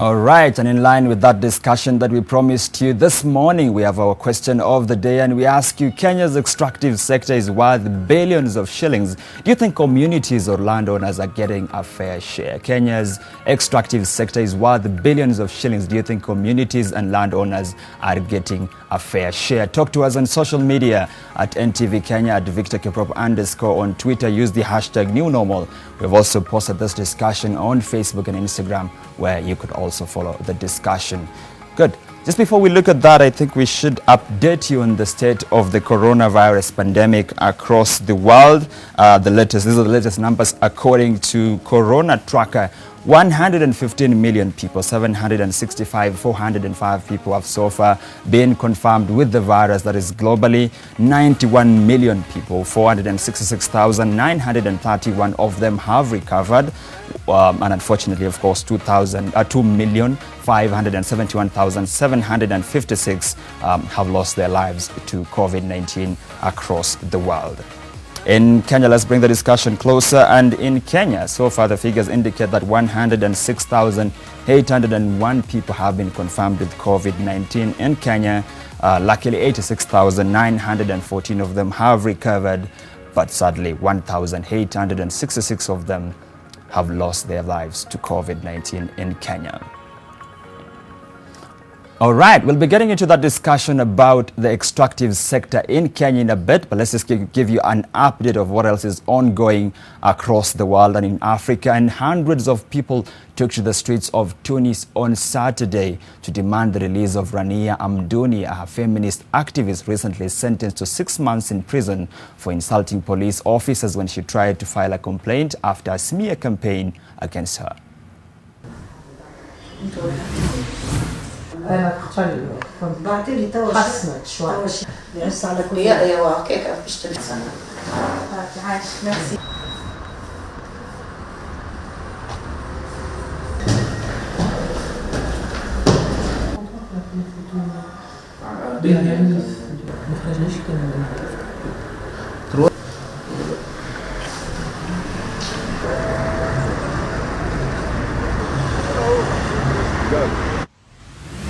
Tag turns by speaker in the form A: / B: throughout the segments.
A: All right, and in line with that discussion that we promised you this morning, we have our question of the day, and we ask you, Kenya's extractive sector is worth billions of shillings. Do you think communities or landowners are getting a fair share? Kenya's extractive sector is worth billions of shillings. Do you think communities and landowners are getting a fair share? Talk to us on social media at NTV Kenya, at Victor Kiprop _ on Twitter. Use the hashtag #NewNormal. We've also posted this discussion on Facebook and Instagram, where you could also follow the discussion. Good. Just before we look at that, I think we should update you on the state of the coronavirus pandemic across the world. These are the latest numbers according to Corona Tracker. 115 million people, 405 people have so far been confirmed with the virus. That is globally. 91 million people, 466,931 of them have recovered. And unfortunately, of course, 2,571,756 have lost their lives to COVID-19 across the world. In Kenya, let's bring the discussion closer. And in Kenya, so far the figures indicate that 106,801 people have been confirmed with COVID-19 in Kenya. Luckily, 86,914 of them have recovered, but sadly, 1,866 of them have lost their lives to COVID-19 in Kenya. All right, we'll be getting into that discussion about the extractive sector in Kenya in a bit, but let's just give you an update of what else is ongoing across the world and in Africa. And hundreds of people took to the streets of Tunis on Saturday to demand the release of Rania Amdouni, a feminist activist recently sentenced to 6 months in prison for insulting police officers when she tried to file a complaint after a smear campaign against her.
B: أنا أختار بعتلي تو حسنت شوي بس على كل
C: يا كيف بشتري سنة
B: عايش نفسي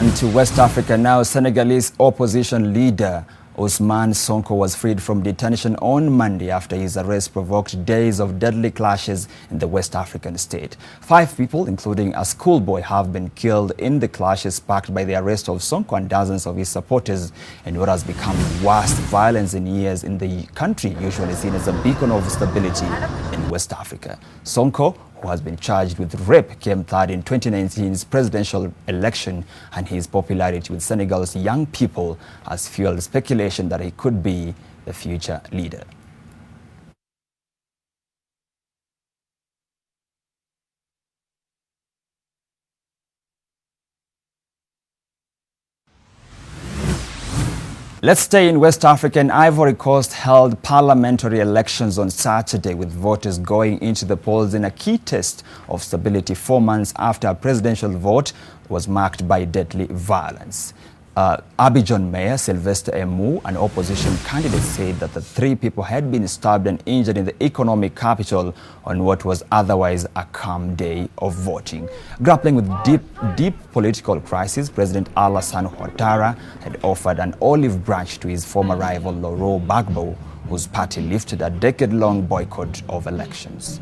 A: And to West Africa now, Senegalese opposition leader Ousmane Sonko was freed from detention on Monday after his arrest provoked days of deadly clashes in the West African state. 5 people, including a schoolboy, have been killed in the clashes sparked by the arrest of Sonko and dozens of his supporters in what has become the worst violence in years in the country, usually seen as a beacon of stability in West Africa. Sonko, who has been charged with rape, came third in 2019's presidential election, and his popularity with Senegal's young people has fueled speculation that he could be the future leader. Let's stay in West Africa. And Ivory Coast held parliamentary elections on Saturday, with voters going into the polls in a key test of stability 4 months after a presidential vote was marked by deadly violence. Abidjan Mayor Sylvestre Emu, an opposition candidate, said that the 3 people had been stabbed and injured in the economic capital on what was otherwise a calm day of voting. Grappling with deep political crisis, President Alassane Ouattara had offered an olive branch to his former rival Laurent Gbagbo, whose party lifted a decade-long boycott of elections.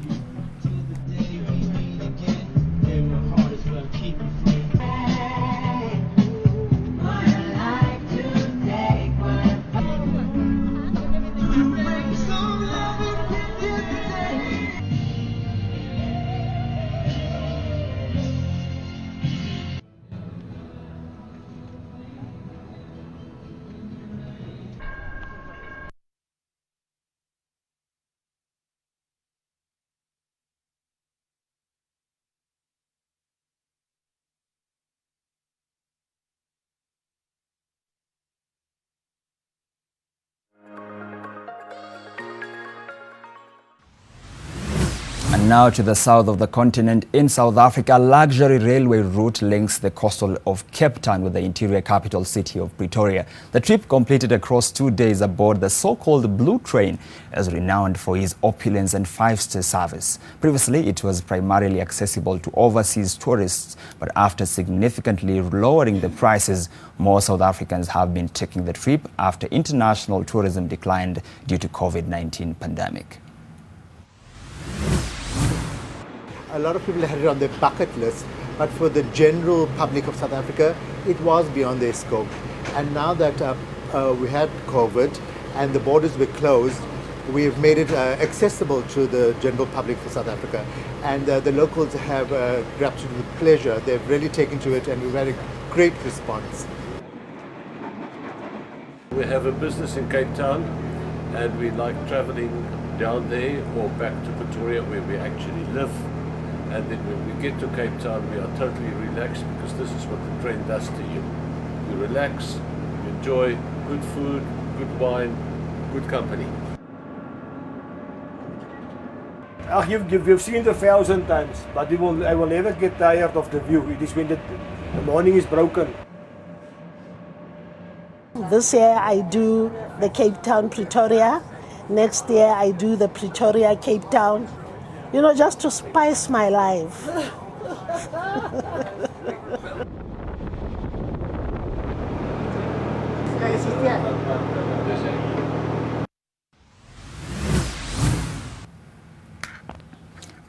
A: now to the south of the continent. In South Africa, a luxury railway route links the coastal of Cape Town with the interior capital city of Pretoria. The trip, completed across 2 days aboard the so-called Blue Train, is renowned for its opulence and five-star service. Previously, it was primarily accessible to overseas tourists, but after significantly lowering the prices, more South Africans have been taking the trip after international tourism declined due to COVID-19 pandemic.
D: A lot of people had it on their bucket list, but for the general public of South Africa, it was beyond their scope. And now that we had COVID and the borders were closed, we've made it accessible to the general public for South Africa. And the locals have grabbed it with pleasure. They've really taken to it, and we've had a great response.
E: We have a business in Cape Town, and we like traveling down there or back to Pretoria where we actually live. And then when we get to Cape Town, we are totally relaxed, because this is what the train does to you. You relax, you enjoy good food, good wine, good company.
F: You've seen it 1,000 times, but I will never get tired of the view. It is when the morning is broken.
B: This year I do the Cape Town Pretoria. Next year I do the Pretoria Cape Town. You know, just to spice my life.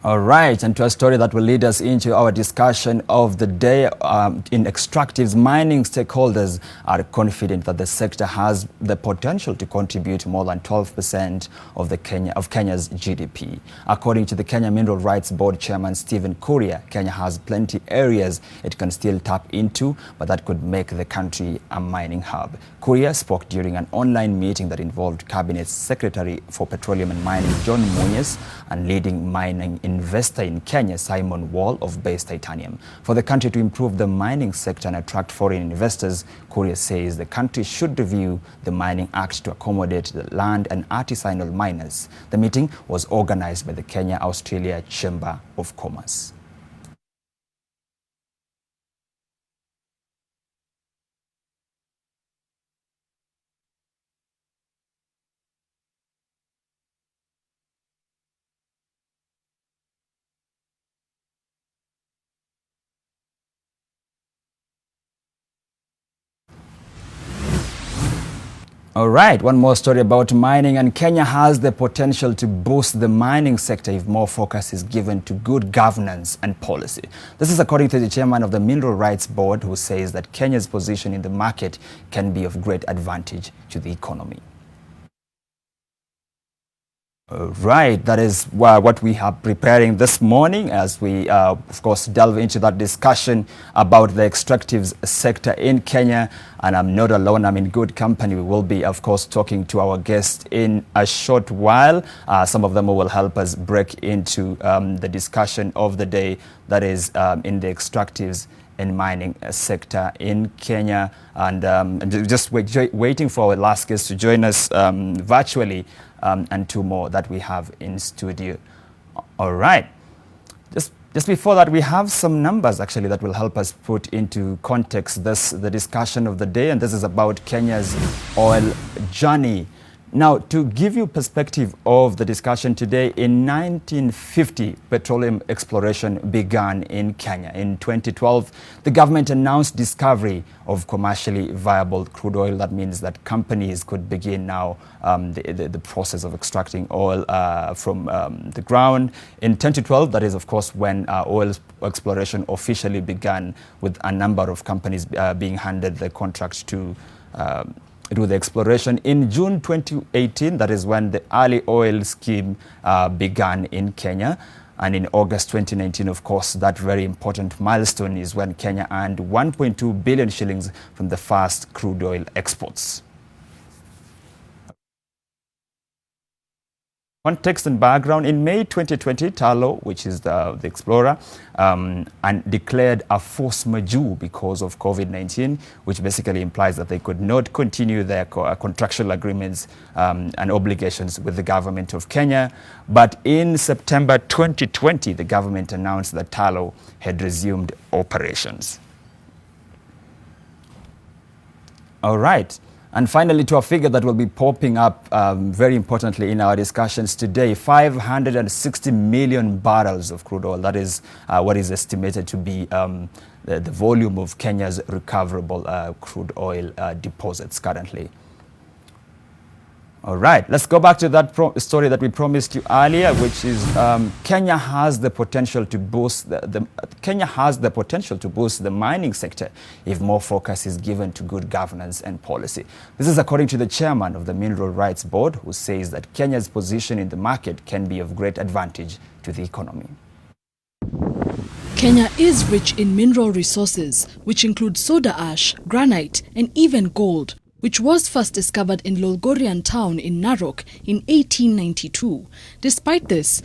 A: All right, and to a story that will lead us into our discussion of the day. In extractives, mining stakeholders are confident that the sector has the potential to contribute more than 12% of Kenya's GDP. According to the Kenya Mineral Rights Board Chairman Stephen Kuria, Kenya has plenty areas it can still tap into, but that could make the country a mining hub. Kuria spoke during an online meeting that involved Cabinet Secretary for Petroleum and Mining John Munyes and leading mining investor in Kenya, Simon Wall of Base Titanium. For the country to improve the mining sector and attract foreign investors, Kuria says the country should review the Mining Act to accommodate the land and artisanal miners. The meeting was organized by the Kenya-Australia Chamber of Commerce. All right, one more story about mining, and Kenya has the potential to boost the mining sector if more focus is given to good governance and policy. This is according to the chairman of the Mineral Rights Board, who says that Kenya's position in the market can be of great advantage to the economy. Right, that is what we are preparing this morning as we, of course, delve into that discussion about the extractives sector in Kenya. And I'm not alone, I'm in good company. We will be, of course, talking to our guests in a short while. Some of them will help us break into the discussion of the day, that is in the extractives and mining sector in Kenya. And just waiting for our last guest to join us virtually. And two more that we have in studio. All right. Just before that, we have some numbers actually that will help us put into context the discussion of the day, and this is about Kenya's oil journey. Now, to give you perspective of the discussion today, in 1950, petroleum exploration began in Kenya. In 2012, the government announced discovery of commercially viable crude oil. That means that companies could begin now the process of extracting oil from the ground. In 2012, that is, of course, when oil exploration officially began, with a number of companies being handed the contract to do the exploration. In June 2018, that is when the early oil scheme began in Kenya. And in August 2019, of course, that very important milestone is when Kenya earned 1.2 billion shillings from the first crude oil exports. Context and background. In May 2020, Tullow, which is the explorer, and declared a force majeure because of COVID-19, which basically implies that they could not continue their contractual agreements and obligations with the government of Kenya. But in September 2020, the government announced that Tullow had resumed operations. All right. And finally, to a figure that will be popping up very importantly in our discussions today, 560 million barrels of crude oil. That is what is estimated to be the volume of Kenya's recoverable crude oil deposits currently. All right, let's go back to that story that we promised you earlier, which is Kenya has the potential to boost the mining sector if more focus is given to good governance and policy. This is according to the chairman of the Mineral Rights Board, who says that Kenya's position in the market can be of great advantage to the economy.
G: Kenya is rich in mineral resources, which include soda ash, granite, and even gold, which was first discovered in Lolgorian town in Narok in 1892. Despite this,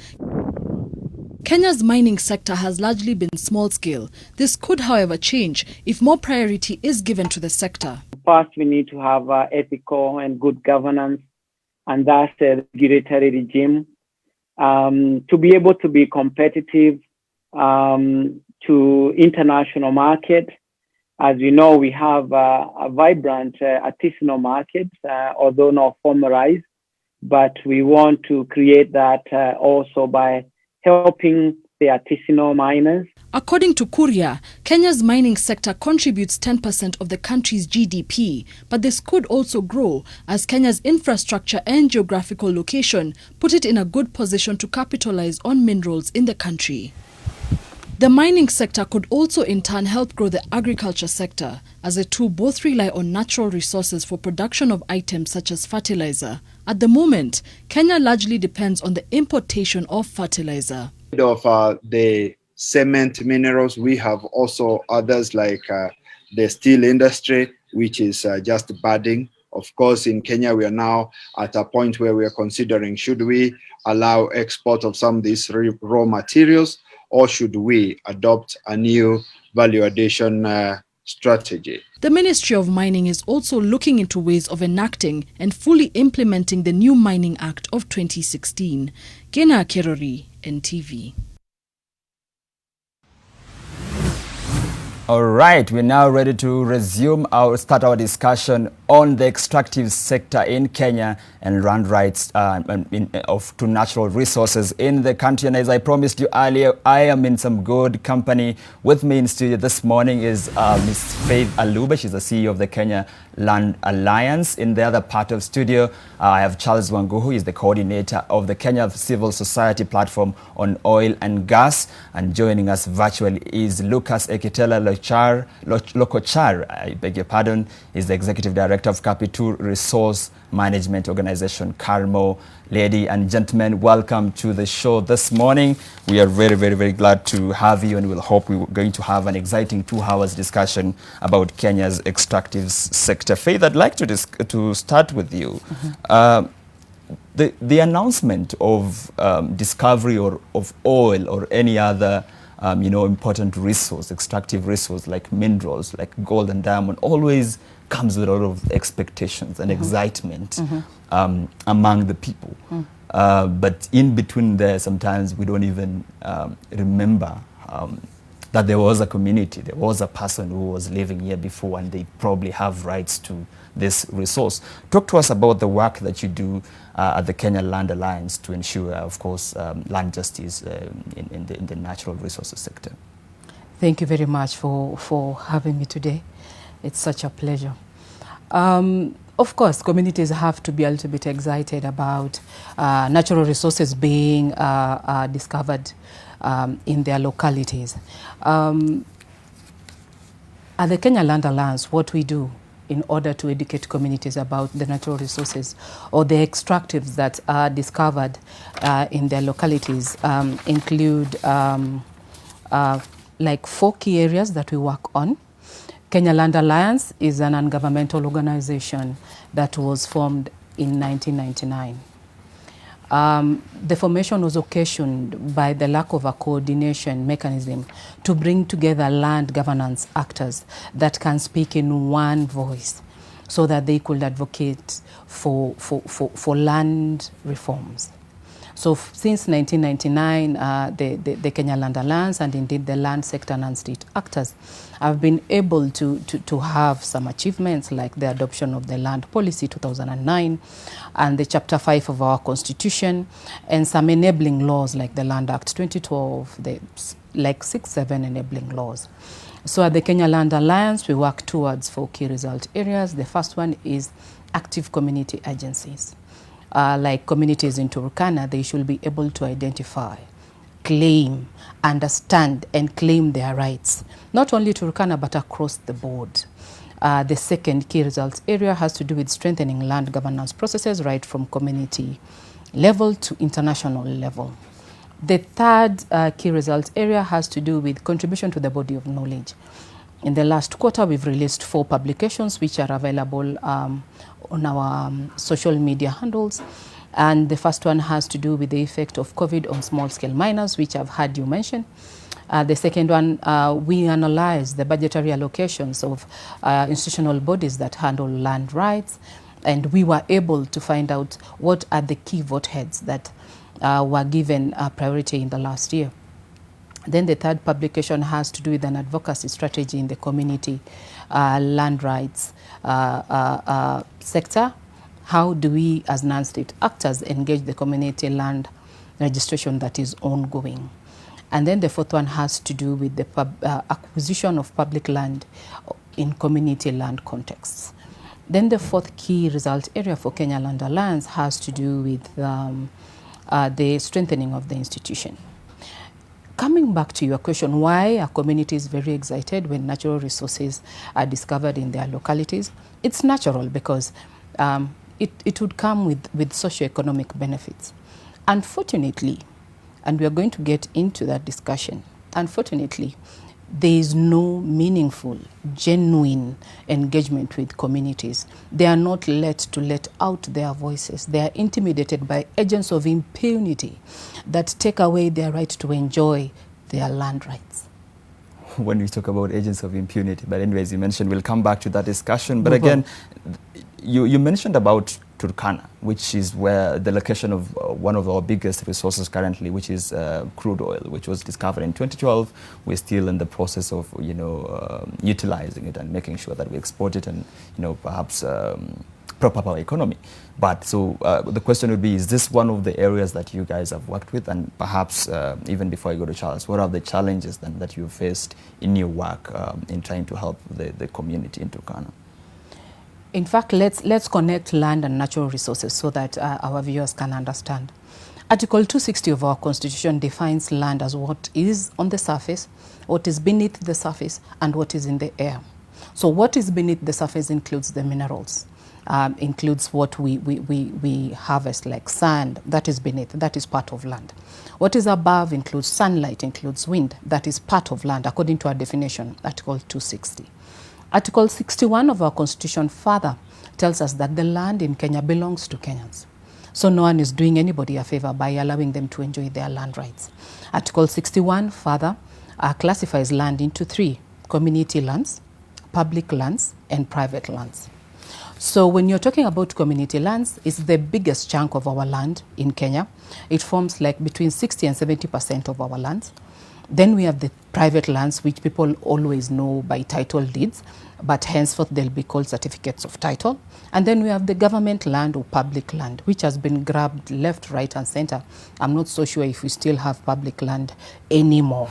G: Kenya's mining sector has largely been small-scale. This could, however, change if more priority is given to the sector.
H: First, we need to have ethical and good governance, and thus a regulatory regime to be able to be competitive to international market. As you know, we have a vibrant artisanal market, although not formalized, but we want to create that also by helping the artisanal miners.
G: According to Kuria, Kenya's mining sector contributes 10% of the country's GDP, but this could also grow as Kenya's infrastructure and geographical location put it in a good position to capitalize on minerals in the country. The mining sector could also in turn help grow the agriculture sector, as the two both rely on natural resources for production of items such as fertilizer. At the moment, Kenya largely depends on the importation of fertilizer.
I: Of the cement minerals, we have also others like the steel industry, which is just budding. Of course, in Kenya, we are now at a point where we are considering, should we allow export of some of these raw materials, or should we adopt a new value addition strategy?
G: The Ministry of Mining is also looking into ways of enacting and fully implementing the new Mining Act of 2016. Gena Kerori, NTV.
A: All right, we're now ready to start our discussion on the extractive sector in Kenya and land rights to natural resources in the country. And as I promised you earlier, I am in some good company. With me in studio this morning is Ms. Faith Alube. She's the CEO of the Kenya Land Alliance. In the other part of studio, I have Charles Wangu, who is the coordinator of the Kenya Civil Society Platform on Oil and Gas. And joining us virtually is Lucas Ekitela Lokochar, I beg your pardon, is the executive director of Capital Resource Management Organization, Carmo. Ladies and gentlemen, welcome to the show this morning. We are very, very, very glad to have you, and we'll hope we're going to have an exciting 2 hours discussion about Kenya's extractive sector. Faith, I'd like to start with you. The announcement of discovery of oil or any other important resource, extractive resource like minerals, like gold and diamond, always comes with a lot of expectations and excitement among the people. But in between there, sometimes we don't even remember that there was a community, there was a person who was living here before, and they probably have rights to this resource. Talk to us about the work that you do at the Kenya Land Alliance to ensure, of course, land justice in the natural resources sector.
J: Thank you very much for having me today. It's such a pleasure. Of course, communities have to be a little bit excited about natural resources being discovered in their localities. At the Kenya Land Alliance, what we do in order to educate communities about the natural resources or the extractives that are discovered in their localities include like 4 key areas that we work on. Kenya Land Alliance is an ungovernmental organization that was formed in 1999. The formation was occasioned by the lack of a coordination mechanism to bring together land governance actors that can speak in one voice so that they could advocate for land reforms. So since 1999, the Kenya Land Alliance and indeed the land sector and state actors have been able to have some achievements like the adoption of the Land Policy 2009 and the Chapter 5 of our Constitution and some enabling laws like the Land Act 2012, like 6-7 enabling laws. So at the Kenya Land Alliance, we work towards 4 key result areas. The first one is active community agencies. Like communities in Turkana, they should be able to identify, claim, understand, and claim their rights, not only Turkana, but across the board. The second key results area has to do with strengthening land governance processes right from community level to international level. The third key results area has to do with contribution to the body of knowledge. In the last quarter, we've released 4 publications which are available on our social media handles. And the first one has to do with the effect of COVID on small-scale miners, which I've heard you mention. The second one, we analyze the budgetary allocations of institutional bodies that handle land rights. And we were able to find out what are the key vote heads that were given priority in the last year. Then the third publication has to do with an advocacy strategy in the community land rights sector. How do we as non-state actors engage the community land registration that is ongoing? And then the fourth one has to do with the acquisition of public land in community land contexts. Then the fourth key result area for Kenya Land Alliance has to do with the strengthening of the institution. Coming back to your question, why are communities very excited when natural resources are discovered in their localities? It's natural because it would come with socioeconomic benefits. Unfortunately, and we are going to get into that discussion, unfortunately, there is no meaningful, genuine engagement with communities. They are not let out their voices. They are intimidated by agents of impunity that take away their right to enjoy their land rights.
A: When we talk about agents of impunity, but anyways, you mentioned, we'll come back to that discussion. But again, you mentioned about Turkana, which is where the location of one of our biggest resources currently, which is crude oil, which was discovered in 2012. We're still in the process of, utilizing it and making sure that we export it and, perhaps prop up our economy. But so the question would be, is this one of the areas that you guys have worked with? And perhaps even before I go to Charles, what are the challenges then that you faced in your work in trying to help the community in Turkana?
J: In fact, let's connect land and natural resources so that our viewers can understand. Article 260 of our Constitution defines land as what is on the surface, what is beneath the surface, and what is in the air. So what is beneath the surface includes the minerals, includes what we harvest like sand, that is beneath, that is part of land. What is above includes sunlight, includes wind, that is part of land according to our definition, Article 260. Article 61 of our Constitution further tells us that the land in Kenya belongs to Kenyans. So no one is doing anybody a favor by allowing them to enjoy their land rights. Article 61 further classifies land into 3: community lands, public lands, and private lands. So when you're talking about community lands, it's the biggest chunk of our land in Kenya. It forms like between 60 and 70% of our land. Then we have the private lands, which people always know by title deeds, but henceforth they'll be called certificates of title. And then we have the government land or public land, which has been grabbed left, right, and center. I'm not so sure if we still have public land anymore.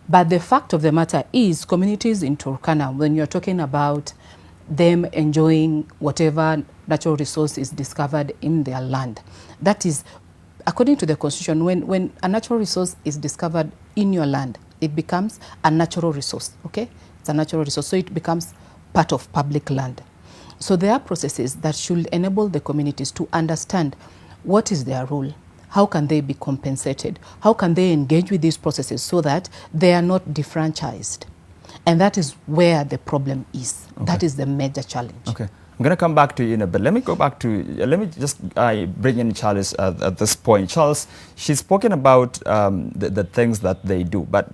J: But the fact of the matter is, communities in Turkana, when you're talking about them enjoying whatever natural resource is discovered in their land, that is, according to the Constitution, when a natural resource is discovered in your land, it becomes a natural resource, okay? It's a natural resource, so it becomes part of public land. So there are processes that should enable the communities to understand what is their role, how can they be compensated, how can they engage with these processes so that they are not defranchised. And that is where the problem is. Okay. That is the major challenge.
A: Okay. I'm going to come back to you in a bit. Let me go back to, let me just bring in Charles at this point. Charles, she's spoken about the things that they do, but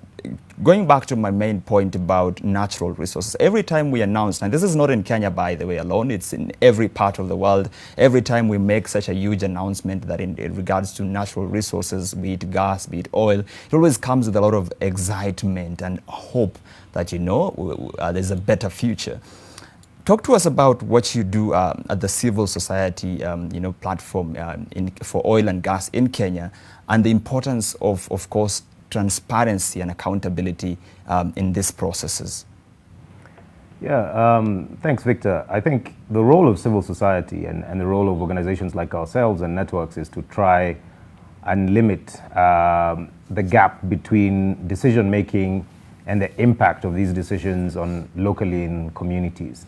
A: going back to my main point about natural resources, every time we announce, and this is not in Kenya, by the way, alone, it's in every part of the world, every time we make such a huge announcement that in regards to natural resources, be it gas, be it oil, it always comes with a lot of excitement and hope that, you know, there's a better future. Talk to us about what you do at the civil society, platform for oil and gas in Kenya, and the importance of course, transparency and accountability in these processes.
K: Yeah, thanks, Victor. I think the role of civil society and the role of organizations like ourselves and networks is to try and limit the gap between decision making and the impact of these decisions on locally in communities.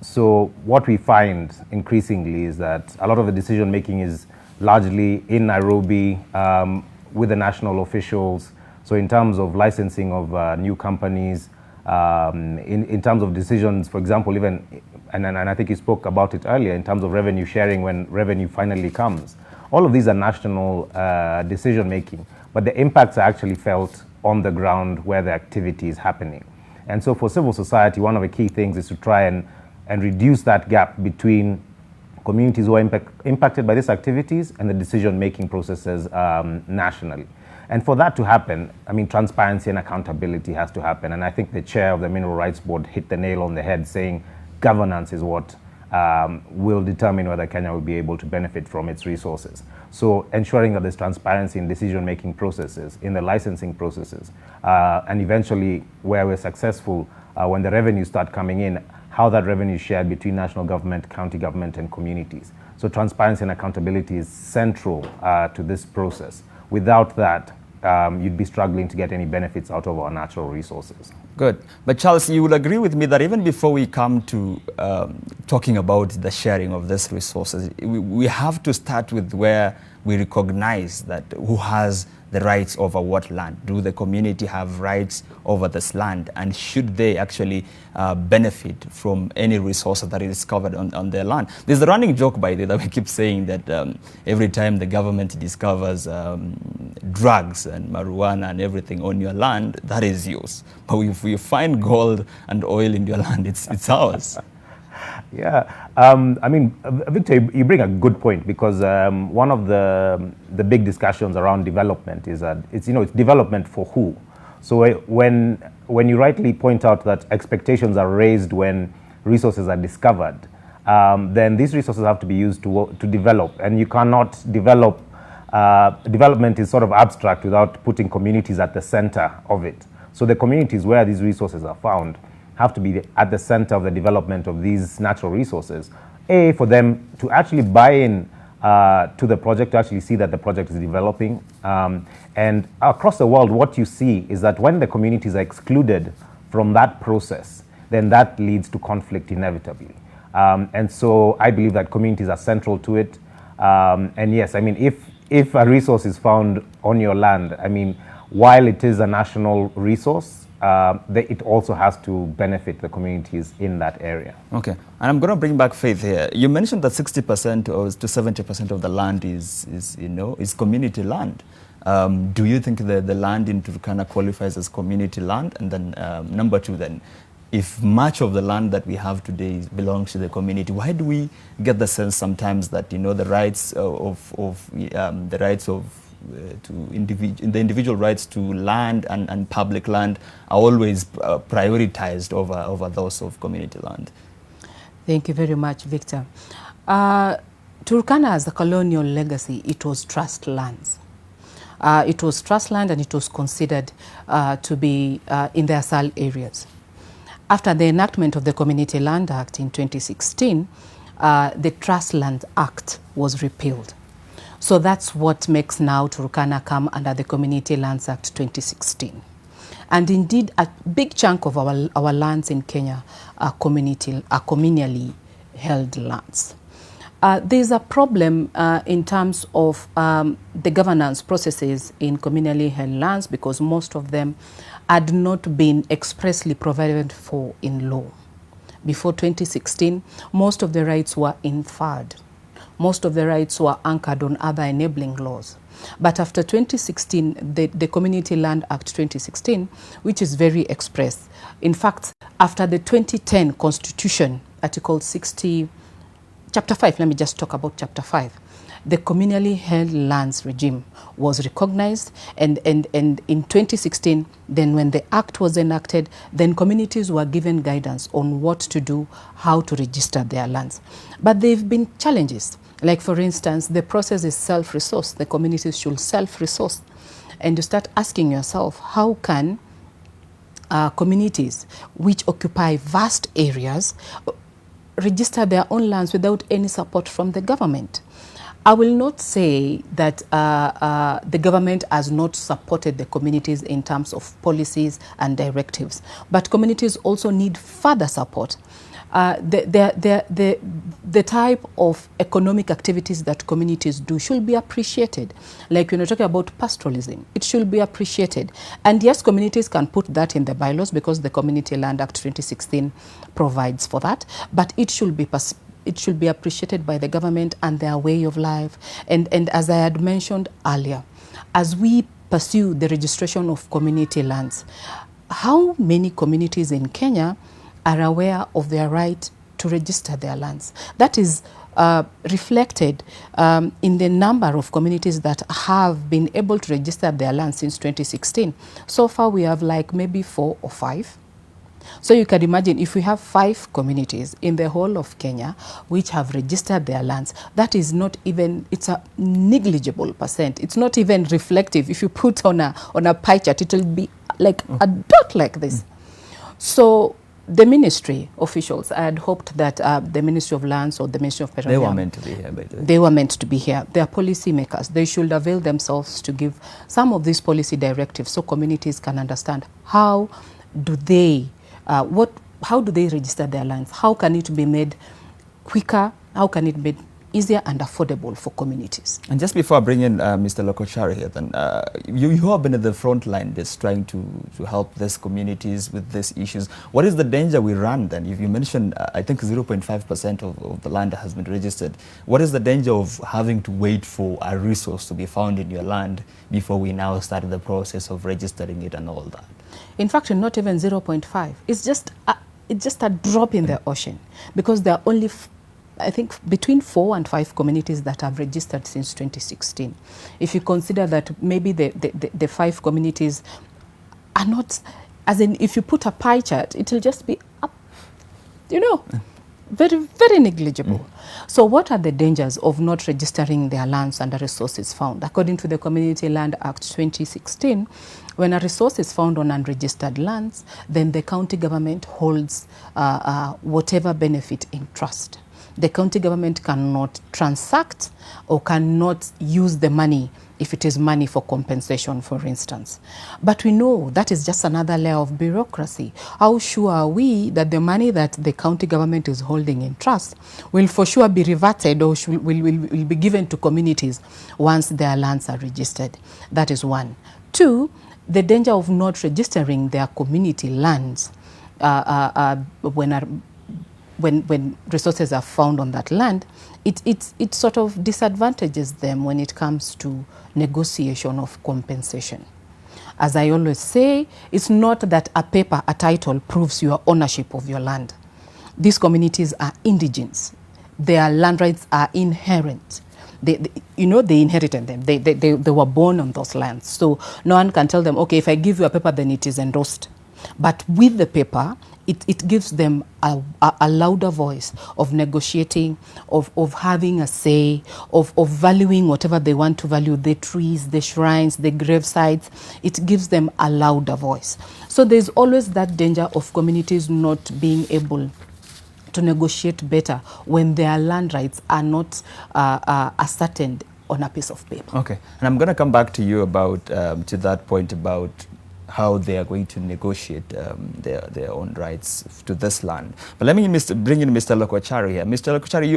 K: So what we find increasingly is that a lot of the decision making is largely in Nairobi with the national officials. So in terms of licensing of new companies, in terms of decisions, for example, even, and I think you spoke about it earlier, in terms of revenue sharing when revenue finally comes. All of these are national decision making, but the impacts are actually felt on the ground where the activity is happening. And so for civil society, one of the key things is to try and reduce that gap between communities who are impacted by these activities and the decision-making processes nationally. And for that to happen, I mean, transparency and accountability has to happen. And I think the chair of the Mineral Rights Board hit the nail on the head, saying governance is what will determine whether Kenya will be able to benefit from its resources. So ensuring that there's transparency in decision-making processes, in the licensing processes, and eventually where we're successful, when the revenues start coming in, how that revenue is shared between national government, county government, and communities. So transparency and accountability is central to this process. Without that, you'd be struggling to get any benefits out of our natural resources.
A: Good. But Charles, you will agree with me that even before we come to talking about the sharing of these resources, we have to start with where we recognize that who has the rights over what land. Do the community have rights over this land? And should they actually benefit from any resources that is discovered on their land? There's a running joke, by the way, that we keep saying that every time the government discovers drugs and marijuana and everything on your land, that is yours. But if you find gold and oil in your land, it's ours.
K: Yeah, I mean, Victor, you bring a good point, because one of the big discussions around development is that it's development for who. So when you rightly point out that expectations are raised when resources are discovered, then these resources have to be used to develop, and you cannot develop. Development is sort of abstract without putting communities at the center of it. So the communities where these resources are found have to be at the center of the development of these natural resources. For them to actually buy in to the project, to actually see that the project is developing. And across the world, what you see is that when the communities are excluded from that process, then that leads to conflict inevitably. And so I believe that communities are central to it. And yes, I mean, if a resource is found on your land, I mean, while it is a national resource, it also has to benefit the communities in that area. Okay,
A: and I'm going to bring back Faith here. You mentioned that 60% or to 70% of the land is community land. Do you think the land in Turkana qualifies as community land? And then number two, then, if much of the land that we have today belongs to the community, why do we get the sense sometimes that the rights the individual rights to land and public land are always prioritized over those of community land?
J: Thank you very much, Victor. Turkana, as a colonial legacy, it was trust lands. It was trust land, and it was considered to be in the ASAL areas. After the enactment of the Community Land Act in 2016, the Trust Land Act was repealed. So that's what makes now Turkana come under the Community Lands Act 2016. And indeed, a big chunk of our lands in Kenya are communally held lands. There's a problem in terms of the governance processes in communally held lands, because most of them had not been expressly provided for in law. before 2016, most of the rights were inferred. Most of the rights were anchored on other enabling laws. But after 2016, the Community Land Act 2016, which is very express. In fact, after the 2010 Constitution, Article 60, Chapter 5, let me just talk about Chapter 5. The communally held lands regime was recognized, and in 2016, then when the act was enacted, then communities were given guidance on what to do, how to register their lands. But there have been challenges. Like, for instance, the process is self-resourced. The communities should self-resource. And you start asking yourself, how can communities which occupy vast areas register their own lands without any support from the government? I will not say that the government has not supported the communities in terms of policies and directives, but communities also need further support. The type of economic activities that communities do should be appreciated. Like when you're talking about pastoralism, it should be appreciated. And yes, communities can put that in the bylaws because the Community Land Act 2016 provides for that, but it should be appreciated by the government and their way of life. And as I had mentioned earlier, as we pursue the registration of community lands, how many communities in Kenya are aware of their right to register their lands? That is reflected in the number of communities that have been able to register their lands since 2016. So far, we have like maybe 4 or 5. So you can imagine if we have 5 communities in the whole of Kenya which have registered their lands, that is not even, it's a negligible percent. It's not even reflective. If you put on a pie chart, it will be like a dot like this. So the ministry officials, I had hoped that the Ministry of Lands or the Ministry of Petroleum,
A: they were meant to be here, by the way.
J: They were meant to be here. They are policy makers. They should avail themselves to give some of these policy directives so communities can understand how do they how do they register their lands? How can it be made quicker? How can it be easier and affordable for communities? And just before I bring in Mr. Lokochari here, then you have been at the front line just trying to help these communities with these issues. What is the danger we run then? If you mentioned, I think 0.5% of the land has been registered, what is the danger of having to wait for a resource to be found in your land before we now start the process of registering it and all that? In fact, not even 0.5. It's just a drop in the ocean, because there are only I think between 4 and 5 communities that have registered since 2016. If you consider that maybe the 5 communities are not, as in if you put a pie chart, it will just be up, very, very negligible. So what are the dangers of not registering their lands and the resources found? According to the Community Land Act 2016, when a resource is found on unregistered lands, then the county government holds whatever benefit in trust. The county government cannot transact or cannot use the money if it is money for compensation, for instance. But we know that is just another layer of bureaucracy. How sure are we that the money that the county government is holding in trust will for sure be reverted or will be given to communities once their lands are registered? That is one. 2, the danger of not registering their community lands when resources are found on that land, it sort of disadvantages them when it comes to negotiation of compensation. As I always say, it's not that a paper, a title proves your ownership of your land. These communities are indigents. Their land rights are inherent. They inherited them. They were born on those lands. So no one can tell them, okay, if I give you a paper, then it is endorsed. But with the paper, it gives them a louder voice of negotiating, of having a say, of valuing whatever they want to value, the trees, the shrines, the gravesites. It gives them a louder voice. So there's always that danger of communities not being able to negotiate better when their land rights are not ascertained on a piece of paper. Okay, and I'm going to come back to you about to that point about
A: how they are going to negotiate their own rights to this land. But let me bring in Mr. Lokochari here. Mr. Lokochari,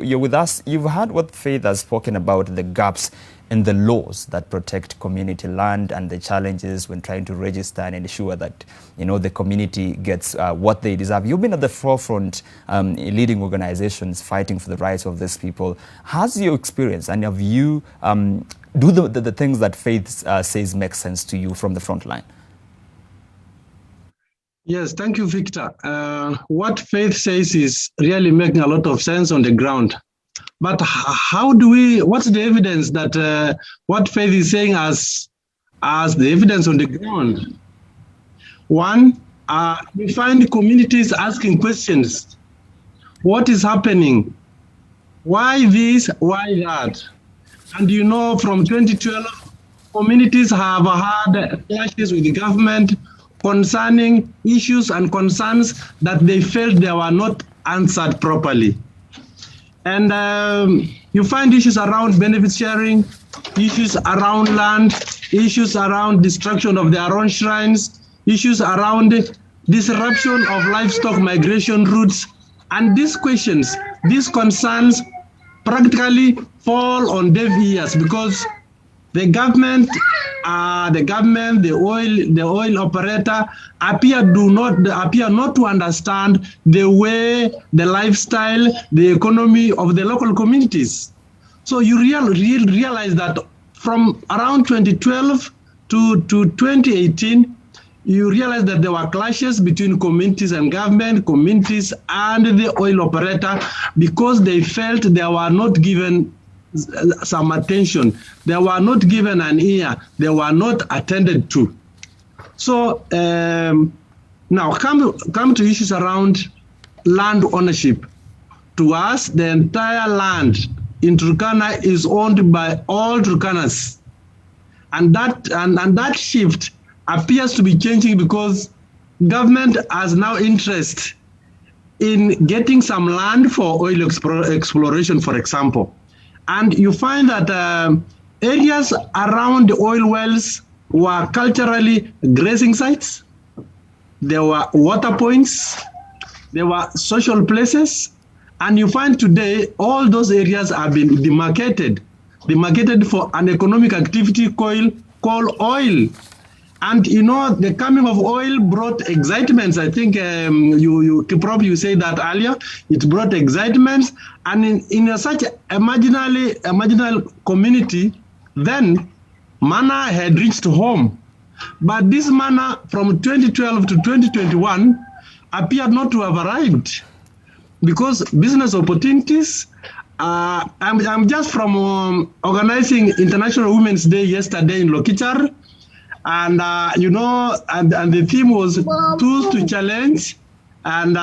A: you're with us. You've heard what Faith has spoken about, the gaps in the laws that protect community land and the challenges when trying to register and ensure that, you know, the community gets what they deserve. You've been at the forefront leading organizations fighting for the rights of these people. Has your experience and have you do the things that Faith says make sense to you from the front line?
L: Yes, thank you, Victor. What Faith says is really making a lot of sense on the ground. But what's the evidence that what Faith is saying as the evidence on the ground? One, we find communities asking questions. What is happening? Why this? Why that? And you know, from 2012, communities have had clashes with the government concerning issues and concerns that they felt they were not answered properly. And you find issues around benefit sharing, issues around land, issues around destruction of their own shrines, issues around disruption of livestock migration routes. And these questions, these concerns practically fall on deaf ears because the government, the oil operator appear not to understand the way, the lifestyle, the economy of the local communities. So you realize that from around 2012 to 2018, you realize that there were clashes between communities and government, communities and the oil operator, because they felt they were not given some attention. They were not given an ear. They were not attended to. So now come to issues around land ownership. To us, the entire land in Turkana is owned by all Turkanas. And that shift appears to be changing because government has now interest in getting some land for oil exploration, for example. And you find that areas around the oil wells were culturally grazing sites. There were water points. There were social places. And you find today all those areas have been demarcated for an economic activity called oil. And you know, the coming of oil brought excitements. I think you said that earlier. It brought excitements, and in such a marginal community, then manna had reached home. But this manna from 2012 to 2021 appeared not to have arrived because business opportunities. I'm just from organizing International Women's Day yesterday in Lokichar. And, you know, and the theme was tools to challenge. And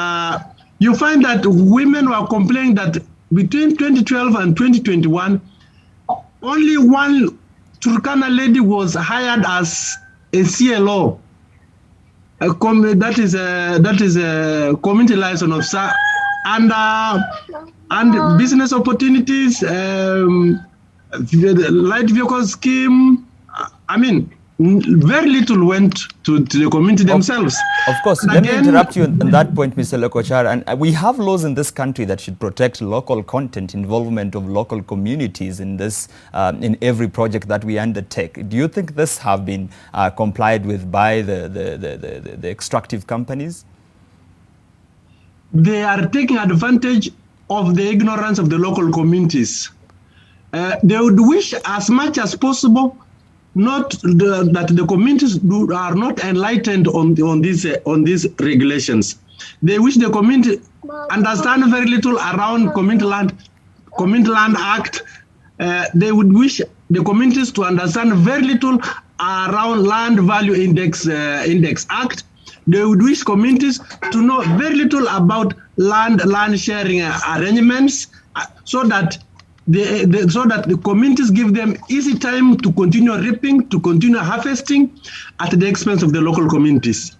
L: you find that women were complaining that between 2012 and 2021, only one Turkana lady was hired as a CLO. That is a community liaison officer. And business opportunities, the light vehicle scheme, I mean, very little went to the community themselves.
A: Of course. Let me interrupt you on that point, Mr. Lokochar. And we have laws in this country that should protect local content, involvement of local communities in this, in every project that we undertake. Do you think this have been complied with by the extractive companies?
L: They are taking advantage of the ignorance of the local communities. They would wish as much as possible that the communities are not enlightened on these regulations. They wish the community understand very little around Community Land Act. They would wish the communities to understand very little around Land Value Index Act. They would wish communities to know very little about land sharing arrangements, so that the communities give them easy time to continue reaping, to continue harvesting at the expense of the local communities.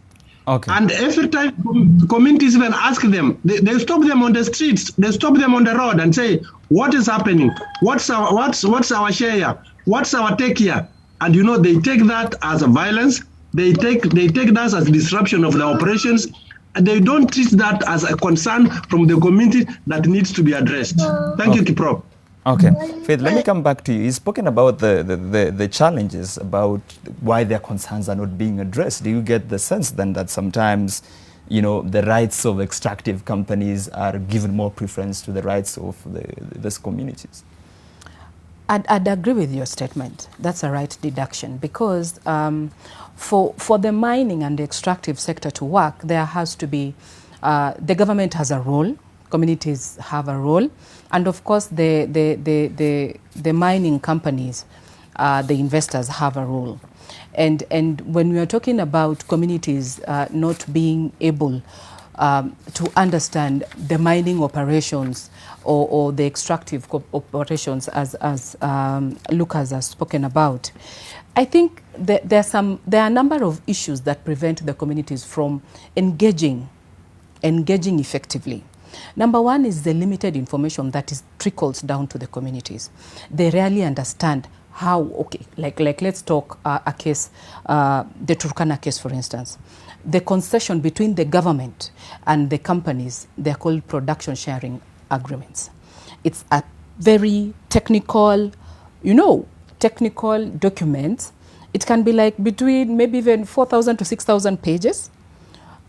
A: Okay.
L: And every time communities even ask them, they stop them on the streets, they stop them on the road and say, what is happening? What's our share? What's our take here? And you know, they take that as a violence. They take that as disruption of the operations, and they don't treat that as a concern from the community that needs to be addressed. Thank you, Kiprop.
A: Okay, Faith, let me come back to you. You've spoken about the challenges, about why their concerns are not being addressed. Do you get the sense then that sometimes, the rights of extractive companies are given more preference to the rights of these communities?
J: I'd agree with your statement. That's a right deduction, because for the mining and the extractive sector to work, there has to be, the government has a role, communities have a role, and of course the mining companies, the investors have a role. And when we are talking about communities not being able to understand the mining operations or the extractive operations, as Lucas has spoken about, I think there are a number of issues that prevent the communities from engaging effectively. Number one is the limited information that trickles down to the communities. They rarely understand how, like let's talk a case, the Turkana case, for instance. The concession between the government and the companies, they're called production sharing agreements. It's a very technical, technical document. It can be like between maybe even 4,000 to 6,000 pages.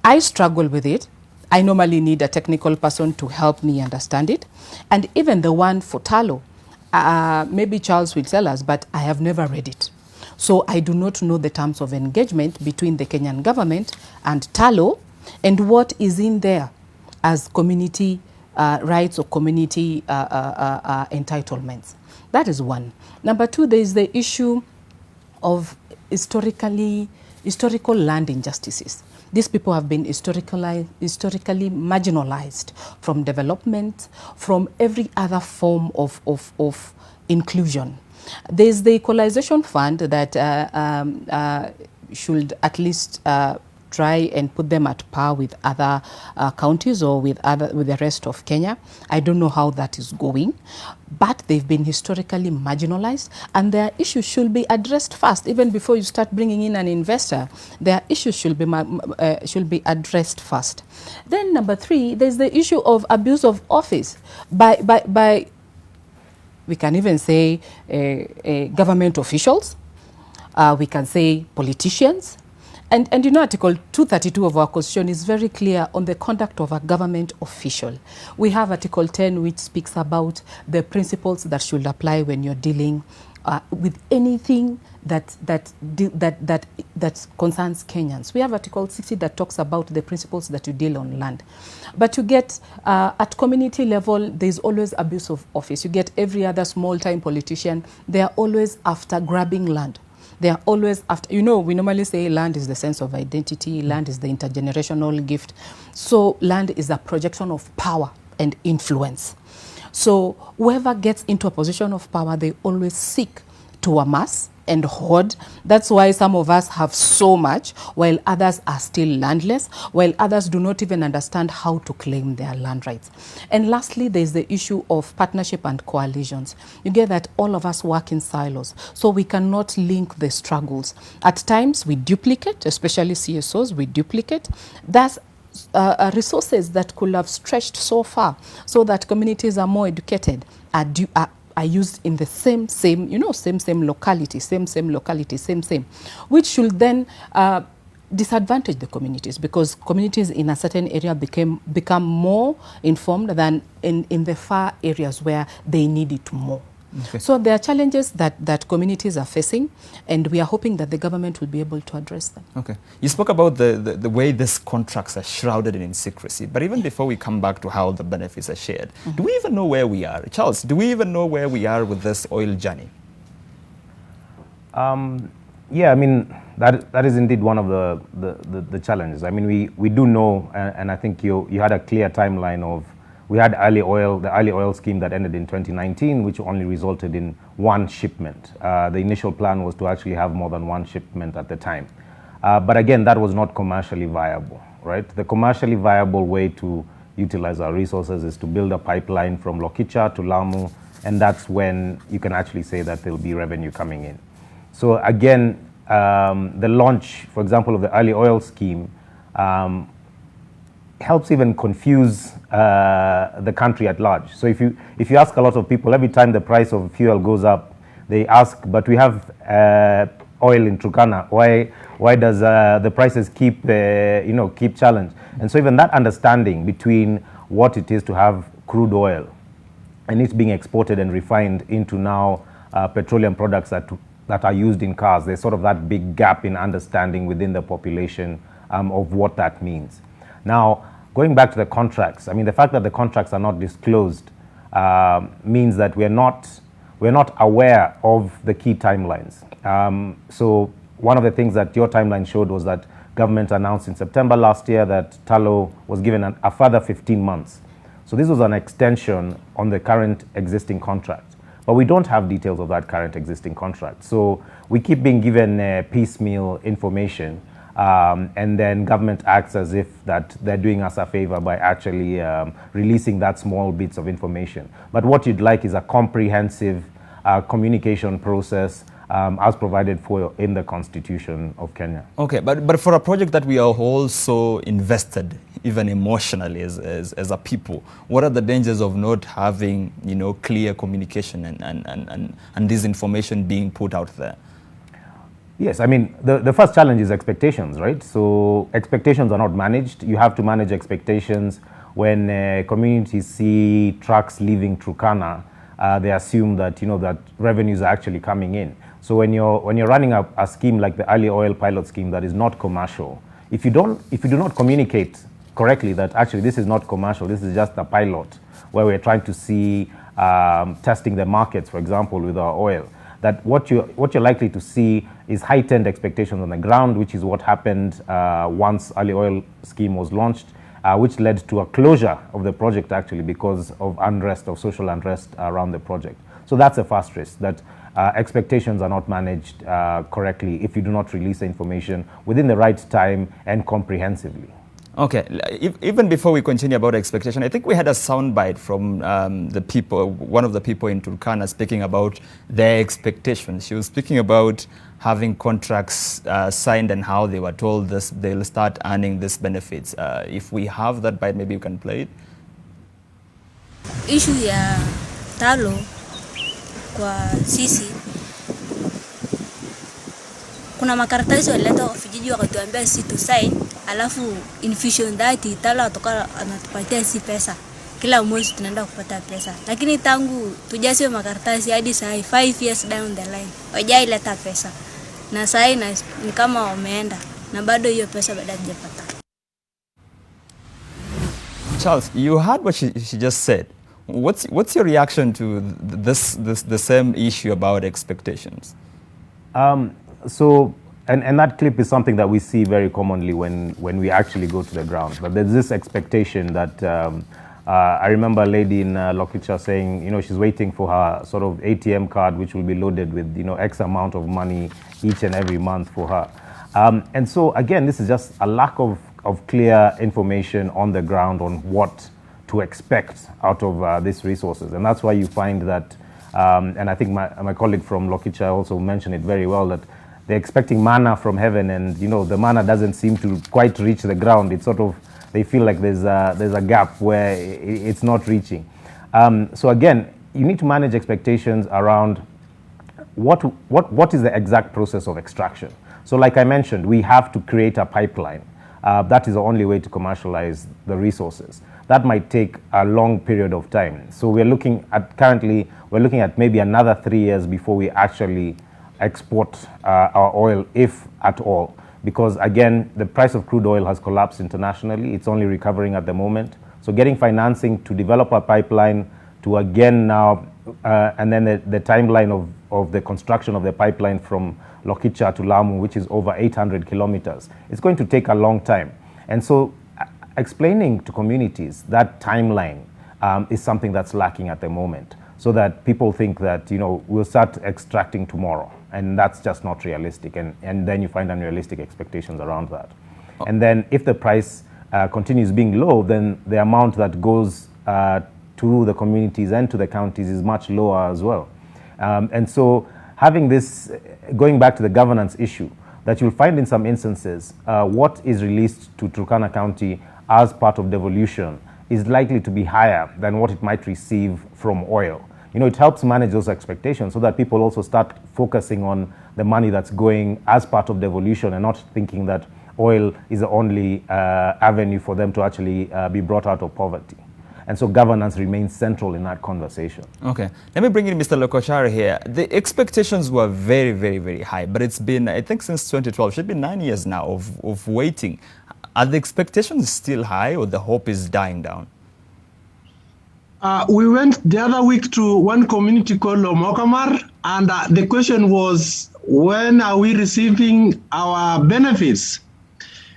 J: I struggle with it. I normally need a technical person to help me understand it. And even the one for Talo, maybe Charles will tell us, but I have never read it. So I do not know the terms of engagement between the Kenyan government and Talo and what is in there as community rights or community entitlements. That is one. Number two, there is the issue of historical land injustices. These people have been historically marginalized from development, from every other form of inclusion. There's the equalization fund that should at least try and put them at par with other counties or with the rest of Kenya. I don't know how that is going, but they've been historically marginalized, and their issues should be addressed first. Even before you start bringing in an investor, their issues should be addressed first. Then number three, there's the issue of abuse of office by we can even say government officials, we can say politicians. And Article 232 of our Constitution is very clear on the conduct of a government official. We have Article 10, which speaks about the principles that should apply when you're dealing with anything that concerns Kenyans. We have Article 60 that talks about the principles that you deal on land. But you get, at community level, there's always abuse of office. You get every other small-time politician, they are always after grabbing land. They are always after, we normally say land is the sense of identity, land is the intergenerational gift. So land is a projection of power and influence. So whoever gets into a position of power, they always seek to amass and hoard. That's why some of us have so much, while others are still landless, while others do not even understand how to claim their land rights. And lastly, there's the issue of partnership and coalitions. You get that all of us work in silos, so we cannot link the struggles. At times, we duplicate, especially CSOs, we duplicate. That's resources that could have stretched so far so that communities are more educated, are used in the same locality, which should then disadvantage the communities, because communities in a certain area become more informed than in the far areas where they need it more. Okay. So there are challenges that communities are facing, and we are hoping that the government will be able to address them.
A: Okay. You spoke about the way these contracts are shrouded in secrecy, but even before we come back to how the benefits are shared, do we even know where we are? Charles, do we even know where we are with this oil journey?
K: Yeah, I mean, that is indeed one of the challenges. I mean, we do know, and I think you had a clear timeline of, we had the early oil scheme that ended in 2019, which only resulted in one shipment. The initial plan was to actually have more than one shipment at the time. But again, that was not commercially viable, right? The commercially viable way to utilize our resources is to build a pipeline from Lokicha to Lamu, and that's when you can actually say that there'll be revenue coming in. So again, the launch, for example, of the early oil scheme helps even confuse the country at large. So if you ask a lot of people, every time the price of fuel goes up, they ask, but we have oil in Turkana. Why does the prices keep keep challenged? And so even that understanding between what it is to have crude oil and it's being exported and refined into now petroleum products that are used in cars, there's sort of that big gap in understanding within the population of what that means. Now, going back to the contracts, I mean, the fact that the contracts are not disclosed means that we're not aware of the key timelines. So one of the things that your timeline showed was that government announced in September last year that Tullow was given a further 15 months. So this was an extension on the current existing contract. But we don't have details of that current existing contract. So we keep being given piecemeal information, and then government acts as if that they're doing us a favor by actually releasing that small bits of information. But what you'd like is a comprehensive communication process as provided for in the Constitution of Kenya. Okay,
A: but for a project that we are all so invested, even emotionally as a people, what are the dangers of not having clear communication and this information being put out there?
K: Yes, I mean, the first challenge is expectations, right? So expectations are not managed. You have to manage expectations. When communities see trucks leaving Turkana, they assume that that revenues are actually coming in. So when you're running a scheme like the early oil pilot scheme that is not commercial, if you do not communicate correctly that actually this is not commercial, this is just a pilot where we're trying to see testing the markets, for example, with our oil, that what you're likely to see is heightened expectations on the ground, which is what happened once early oil scheme was launched, which led to a closure of the project actually because of social unrest around the project. So that's a first risk, that expectations are not managed correctly if you do not release the information within the right time and comprehensively.
A: Okay, even before we continue about expectation, I think we had a soundbite from one of the people in Turkana speaking about their expectations. She was speaking about having contracts signed and how they were told they'll start earning these benefits. If we have that bite, maybe you can play it.
M: Issue ya Tullow kwa sisi, kuna makaratasi walileta vijiji wakatuambia sisi tu sign, alafu in fusion that Tullow anatupatia si pesa, kila mwezi tunaenda kupata pesa, lakini tangu tujasiwe makaratasi hadi saa 5 years down the line hawajaileta pesa, na saa ni kama wameenda na bado hiyo pesa bado hajapata.
A: Charles, you heard what she just said. What's your reaction to the same issue about expectations?
K: So that clip is something that we see very commonly when we actually go to the ground. But there's this expectation that I remember a lady in Lokicha saying, she's waiting for her sort of ATM card, which will be loaded with X amount of money each and every month for her. And so again, this is just a lack of clear information on the ground on what to expect out of these resources. And that's why you find that, and I think my colleague from Lokicha also mentioned it very well, that they're expecting manna from heaven, and the manna doesn't seem to quite reach the ground. It's sort of, they feel like there's a gap where it's not reaching. So again, you need to manage expectations around what is the exact process of extraction. So like I mentioned, we have to create a pipeline. That is the only way to commercialize the resources. That might take a long period of time. So currently we're looking at maybe another 3 years before we actually export our oil, if at all. Because again, the price of crude oil has collapsed internationally. It's only recovering at the moment. So getting financing to develop a pipeline to again now, and then the timeline of the construction of the pipeline from Lokicha to Lamu, which is over 800 kilometers. It's going to take a long time. And so explaining to communities that timeline is something that's lacking at the moment, so that people think that, we'll start extracting tomorrow. And that's just not realistic. And then you find unrealistic expectations around that. Oh. And then if the price continues being low, then the amount that goes to the communities and to the counties is much lower as well. And so having this, going back to the governance issue, that you'll find in some instances what is released to Turkana County as part of devolution is likely to be higher than what it might receive from oil. You know, it helps manage those expectations so that people also start focusing on the money that's going as part of devolution and not thinking that oil is the only avenue for them to actually be brought out of poverty. And so governance remains central in that conversation.
A: Okay. Let me bring in Mr. Lokochare here. The expectations were very, very, very high, but it's been, I think, since 2012, it should be 9 years now of waiting. Are the expectations still high or the hope is dying down?
L: We went the other week to one community called Lomokamar, and the question was, when are we receiving our benefits?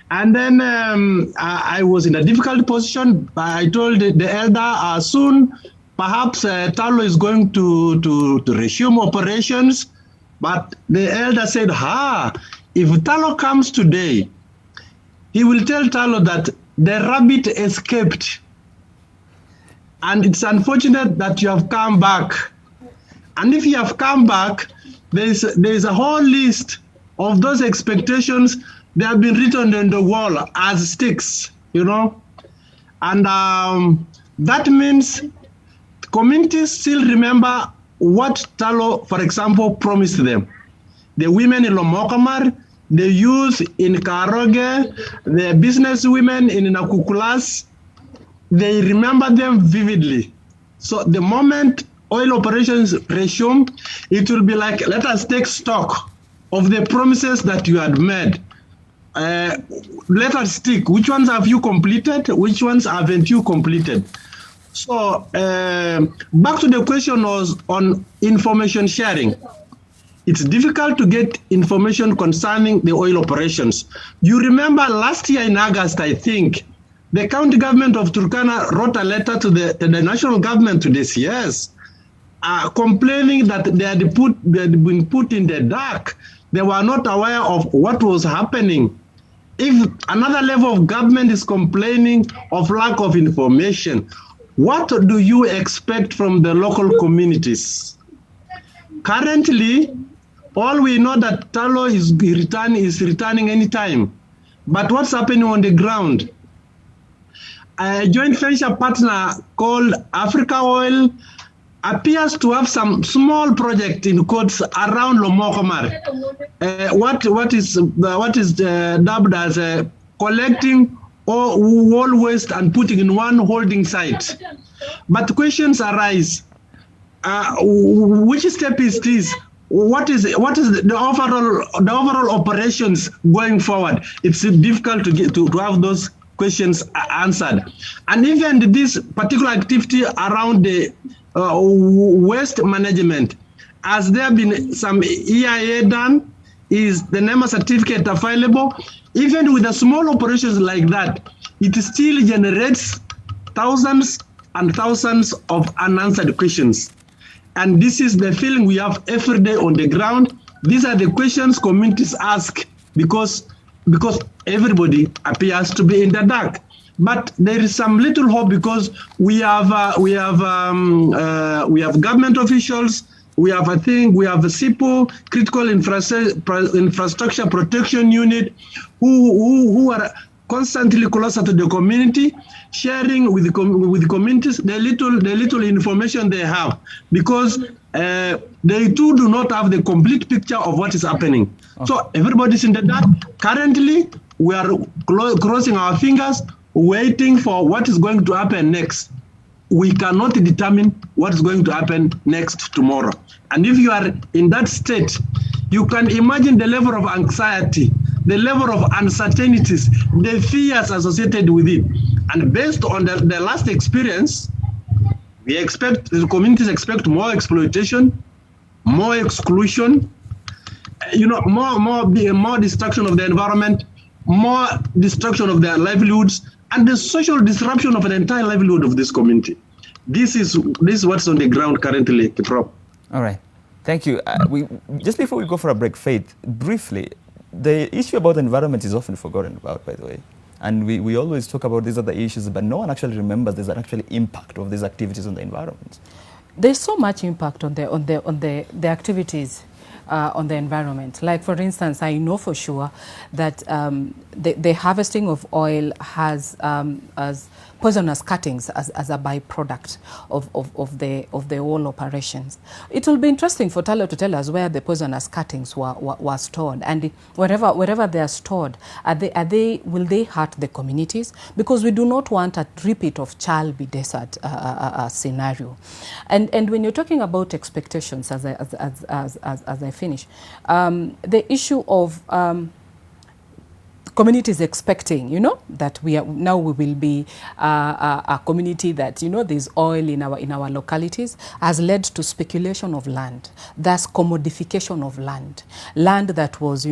L: And then I was in a difficult position. I told the elder soon, perhaps Talo is going to resume operations. But the elder said, if Talo comes today, he will tell Talo that the rabbit escaped. And it's unfortunate that you have come back. And if you have come back, there's a whole list of those expectations. They have been written on the wall as sticks, you know. And that means communities still remember what Talo, for example, promised them. The women in Lomokamar, the youth in Karoge, the business women in Nakukulas, they remember them vividly. So the moment oil operations resume, it will be like, let us take stock of the promises that you had made. Let us stick. Which ones have you completed? Which ones haven't you completed? So back to the question was on information sharing. It's difficult to get information concerning the oil operations. You remember last year in August, I think, the county government of Turkana wrote a letter to the national government to this, yes, complaining that they had been put in the dark. They were not aware of what was happening. If another level of government is complaining of lack of information, what do you expect from the local communities? Currently, all we know that Talo is returning anytime. But what's happening on the ground? A joint venture partner called Africa Oil appears to have some small project in quotes around Lomokamar. What is dubbed as collecting all waste and putting in one holding site. But questions arise. Which step is this? What is the overall operations going forward? It's difficult to have those questions answered. And even this particular activity around the waste management, has there been some EIA done? Is the NEMA certificate available? Even with the small operations like that, it still generates thousands and thousands of unanswered questions. And this is the feeling we have every day on the ground. These are the questions communities ask because everybody appears to be in the dark. But there is some little hope because we have government officials. We have a SIPO, Critical Infrastructure Protection Unit, who are constantly closer to the community, sharing with the communities the little information they have, because they too do not have the complete picture of what is happening. Okay. So everybody's in the dark. Currently, we are crossing our fingers, waiting for what is going to happen next. We cannot determine what is going to happen next tomorrow. And if you are in that state, you can imagine the level of anxiety, the level of uncertainties, the fears associated with it. And based on the last experience, the communities expect more exploitation, more exclusion, more destruction of the environment, more destruction of their livelihoods, and the social disruption of an entire livelihood of this community. This is what's on the ground currently, Kiprop.
A: All right. Thank you. Just before we go for a break, Faith, briefly, the issue about the environment is often forgotten about, by the way. And we always talk about these other issues, but no one actually remembers there's an actual impact of these activities on the environment.
J: There's so much impact on the activities. on the environment. Like, for instance, I know for sure that the harvesting of oil has as poisonous cuttings as a byproduct of the whole operations. It will be interesting for Talo to tell us where the poisonous cuttings were stored, and wherever they are stored, will they hurt the communities? Because we do not want a repeat of Chalbi Desert scenario. And when you're talking about expectations, as I finish, the issue of communities expecting, that we will be a community that, there's oil in our localities, has led to speculation of land, thus commodification of land that was,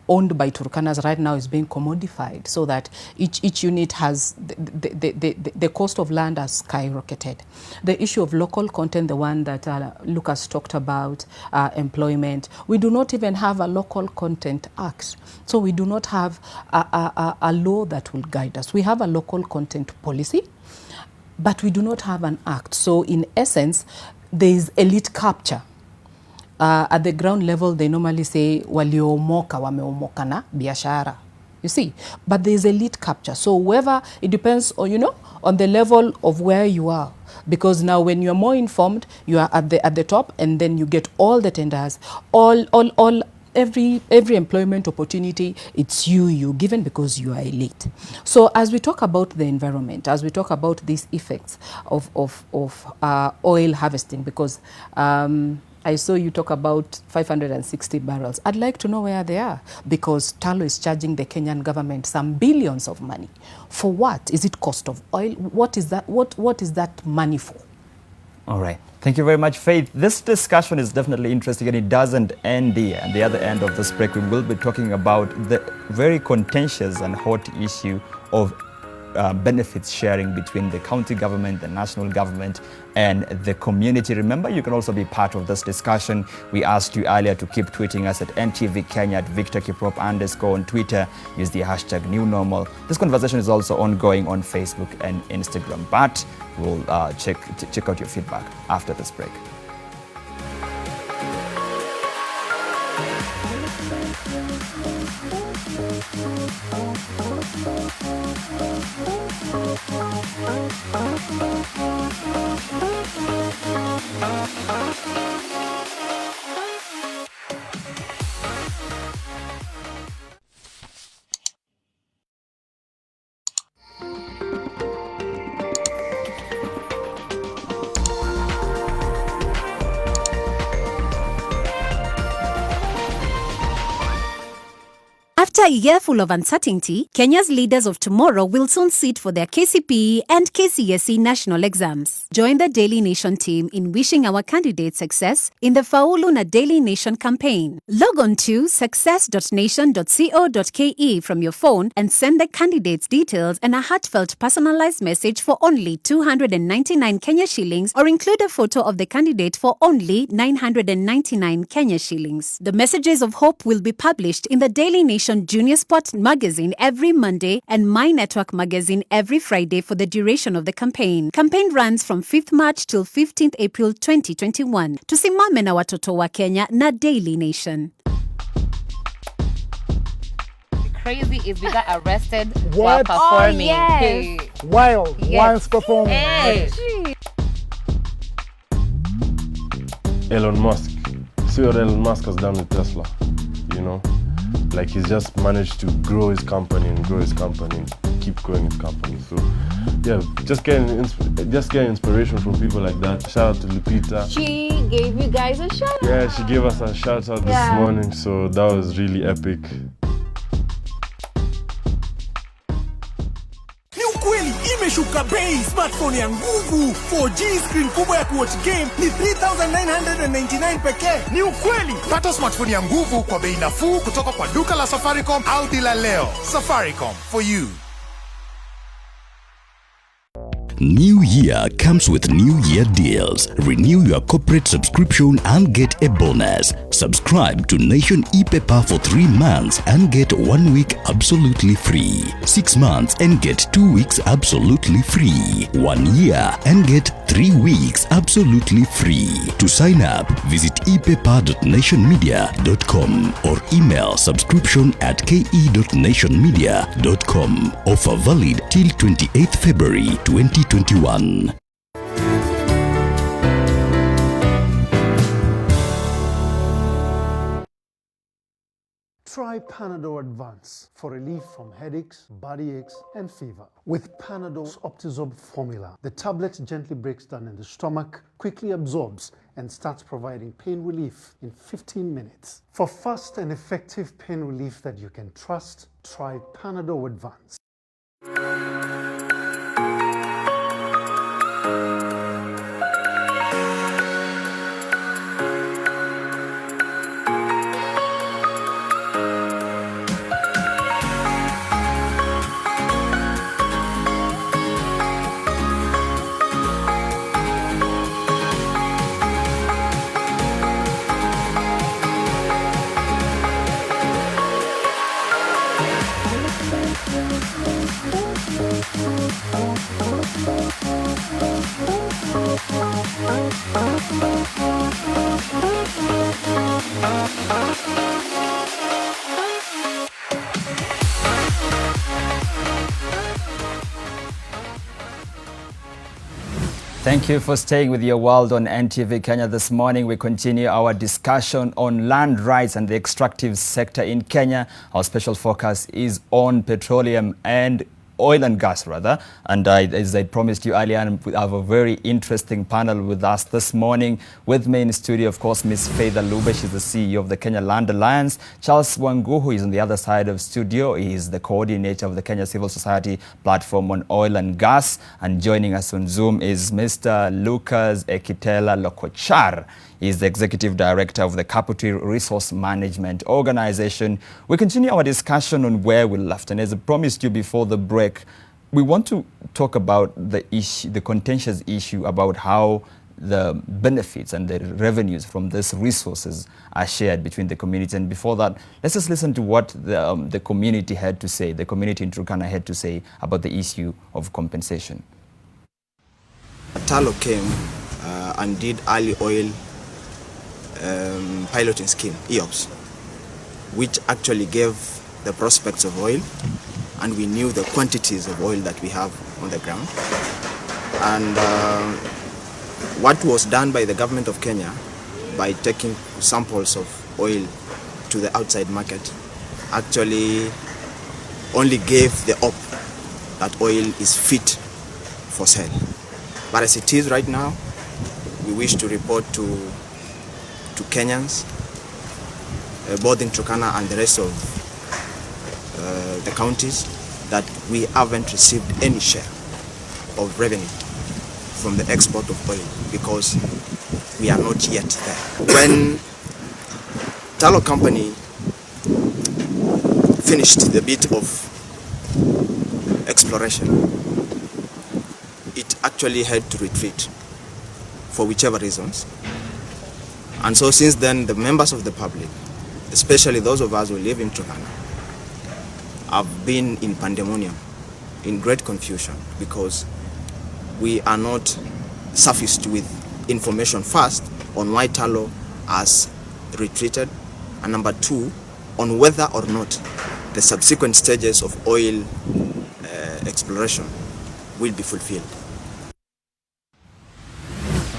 J: owned by Turkanas right now is being commodified, so that each unit has the cost of land has skyrocketed. The issue of local content, the one that Lucas talked about, employment, we do not even have a local content act, so we do not have a law that will guide us. We have a local content policy, but we do not have an act. So in essence, there is elite capture. At the ground level, they normally say, waliomoka wameomoka na biashara. You see, but there is elite capture. So whoever, it depends on, on the level of where you are. Because now when you're more informed, you are at the top, and then you get all the tenders, every employment opportunity, it's you given because you are elite. So as we talk about the environment, as we talk about these effects of oil harvesting, because I saw you talk about 560 barrels. I'd like to know where they are, because Talo is charging the Kenyan government some billions of money. For what? Is it cost of oil? What is that? What is that money for?
A: All right. Thank you very much, Faith. This discussion is definitely interesting, and it doesn't end here. At the other end of this break, we will be talking about the very contentious and hot issue of benefits sharing between the county government, the national government, and the community. Remember, you can also be part of this discussion. We asked you earlier to keep tweeting us at NTV Kenya, at Victor Kiprop _ on Twitter. Use the hashtag #NewNormal. This conversation is also ongoing on Facebook and Instagram, but we'll check out your feedback after this break.
N: After a year full of uncertainty, Kenya's leaders of tomorrow will soon sit for their KCPE and KCSE national exams. Join the Daily Nation team in wishing our candidates success in the Faulu na Daily Nation campaign. Log on to success.nation.co.ke from your phone and send the candidates details and a heartfelt personalized message for only 299 Kenya shillings, or include a photo of the candidate for only 999 Kenya shillings. The messages of hope will be published in the Daily Nation Junior Sport magazine every Monday and My Network magazine every Friday for the duration of the campaign. Campaign runs from 5th March till 15th April 2021. Tusimame na watoto wa Kenya na Daily Nation.
O: Crazy is we got arrested while performing.
P: Oh, yes.
O: Hey.
P: Whilst performing.
O: Hey.
Q: Elon Musk. See what Elon Musk has done with Tesla, Like, he's just managed to grow his company and keep growing his company. So, yeah, just getting inspiration from people like that. Shout out to Lupita.
P: She gave you guys a shout out.
Q: Yeah, she gave us a shout out this morning, so that was really epic.
R: Kweli imeshuka bei, smartphone ya nguvu. 4G screen kubwa ya kuwatch game ni 3,999 pekee. Ni ukweli. Pata smartphone ya nguvu kwa bei nafuu kutoka kwa duka la Safaricom au dila leo. Safaricom, for you.
S: New year comes with new year deals. Renew your corporate subscription and get a bonus. Subscribe to Nation e-paper for 3 months and get 1 week absolutely free. 6 months and get 2 weeks absolutely free. 1 year and get 3 weeks absolutely free. To sign up, visit epaper.nationmedia.com or email subscription@ke.nationmedia.com. Offer valid till 28th February 2021.
T: Try Panadol Advance for relief from headaches, body aches, and fever. With Panadol's Optizorb formula, the tablet gently breaks down in the stomach, quickly absorbs, and starts providing pain relief in 15 minutes. For fast and effective pain relief that you can trust, try Panadol Advance.
A: Thank you for staying with Your World on NTV Kenya. This morning we continue our discussion on land rights and the extractive sector in Kenya. Our special focus is on petroleum and oil and gas rather. And as I promised you earlier, we have a very interesting panel with us this morning. With me in studio, of course, Ms. Faith Alube. She's the CEO of the Kenya Land Alliance. Charles Wanguhu is on the other side of studio. He is the coordinator of the Kenya Civil Society Platform on Oil and Gas. And joining us on Zoom is Mr. Lucas Ekitela Lokochar. He's the Executive Director of the Kapiti Resource Management Organization. We continue our discussion on where we left. And as I promised you before the break, we want to talk about the issue, the contentious issue about how the benefits and the revenues from these resources are shared between the community. And before that, let's just listen to what the community had to say, the community in Turkana had to say about the issue of compensation.
U: Tullow came and did early oil piloting scheme, EOPS, which actually gave the prospects of oil, and we knew the quantities of oil that we have on the ground. And what was done by the government of Kenya by taking samples of oil to the outside market actually only gave the hope that oil is fit for sale. But as it is right now, we wish to report to Kenyans, both in Turkana and the rest of the counties, that we haven't received any share of revenue from the export of oil because we are not yet there. When Tullow Company finished the bit of exploration, it actually had to retreat for whichever reasons. And so since then, the members of the public, especially those of us who live in Turkana, have been in pandemonium, in great confusion, because we are not sufficed with information first on why Tullow has retreated, and number two, on whether or not the subsequent stages of oil exploration will be fulfilled.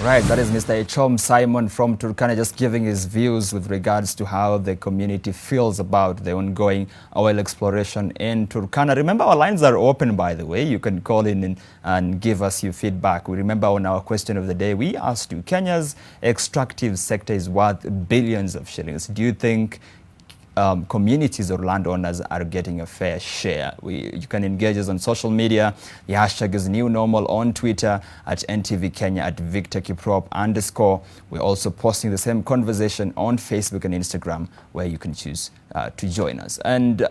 A: Right, that is Mr. Echom Simon from Turkana, just giving his views with regards to how the community feels about the ongoing oil exploration in Turkana. Remember, our lines are open, by the way. You can call in and give us your feedback. We remember on our question of the day, we asked you, Kenya's extractive sector is worth billions of shillings. Do you think communities or landowners are getting a fair share? You can engage us on social media. The hashtag is New Normal on Twitter, at NTV Kenya, at Victor Kiprop _. We're also posting the same conversation on Facebook and Instagram, where you can choose to join us. And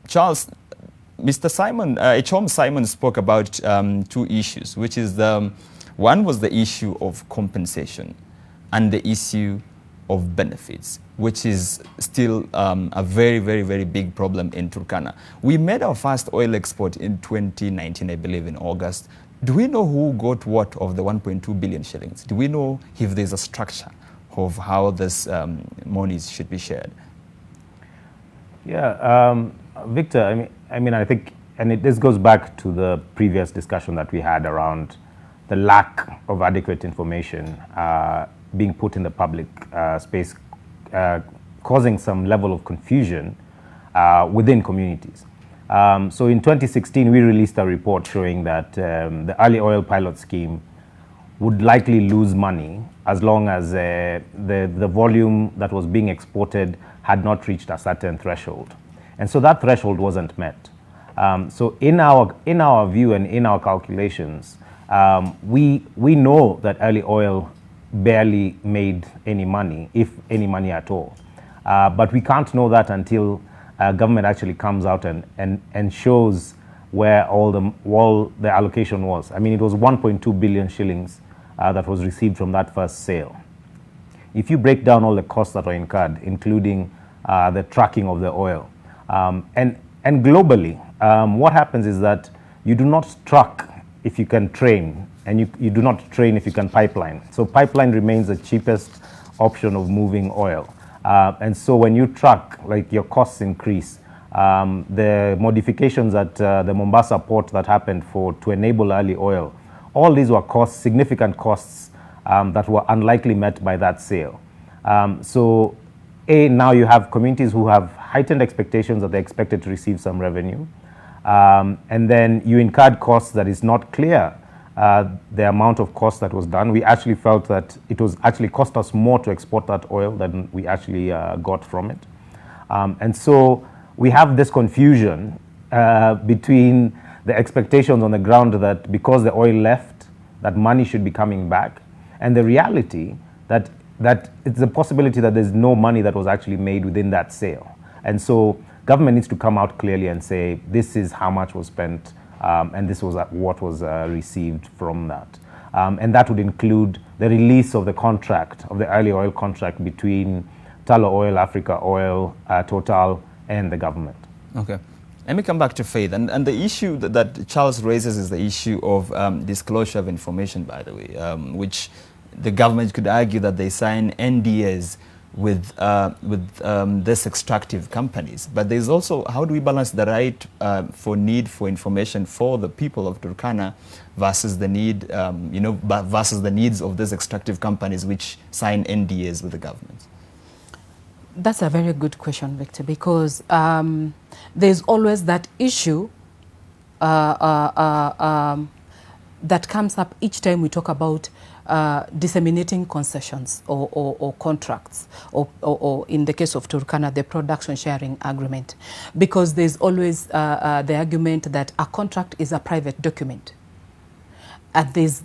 A: Charles, Mr. Simon, Echom Simon spoke about two issues, which is one was the issue of compensation and the issue of benefits, which is still a very, very, very big problem in Turkana. We made our first oil export in 2019, I believe, in August. Do we know who got what of the 1.2 billion shillings? Do we know if there's a structure of how this monies should be shared?
K: Yeah, Victor, I think, and this goes back to the previous discussion that we had around the lack of adequate information being put in the public space, causing some level of confusion within communities. So in 2016, we released a report showing that the early oil pilot scheme would likely lose money as long as the volume that was being exported had not reached a certain threshold. And so that threshold wasn't met. So in our view and in our calculations, we know that early oil barely made any money, if any money at all. But we can't know that until government actually comes out and shows where all the allocation was. I mean, it was 1.2 billion shillings that was received from that first sale. If you break down all the costs that were incurred, including the tracking of the oil, and globally, what happens is that you do not truck if you can train, and you do not train if you can pipeline. So pipeline remains the cheapest option of moving oil. And so when you truck, like, your costs increase. The modifications at the Mombasa port that happened to enable early oil, all these were significant costs that were unlikely met by that sale. So now you have communities who have heightened expectations that they're expected to receive some revenue. And then you incurred costs that is not clear the amount of cost that was done. We actually felt that it was actually cost us more to export that oil than we actually got from it. And so we have this confusion between the expectations on the ground that because the oil left, that money should be coming back, and the reality that it's a possibility that there's no money that was actually made within that sale. And so government needs to come out clearly and say, this is how much was spent, and this was what was received from that. And that would include the release of the contract, of the early oil contract between Tullow Oil, Africa Oil, Total, and the government.
A: Okay. Let me come back to Faith. And the issue that Charles raises is the issue of disclosure of information, by the way, which the government could argue that they sign NDAs with these extractive companies. But there's also, how do we balance the right for need for information for the people of Turkana versus the need, versus the needs of these extractive companies which sign NDAs with the government?
J: That's a very good question, Victor, because there's always that issue that comes up each time we talk about disseminating concessions or contracts, or in the case of Turkana, the production sharing agreement, because there's always the argument that a contract is a private document, and there's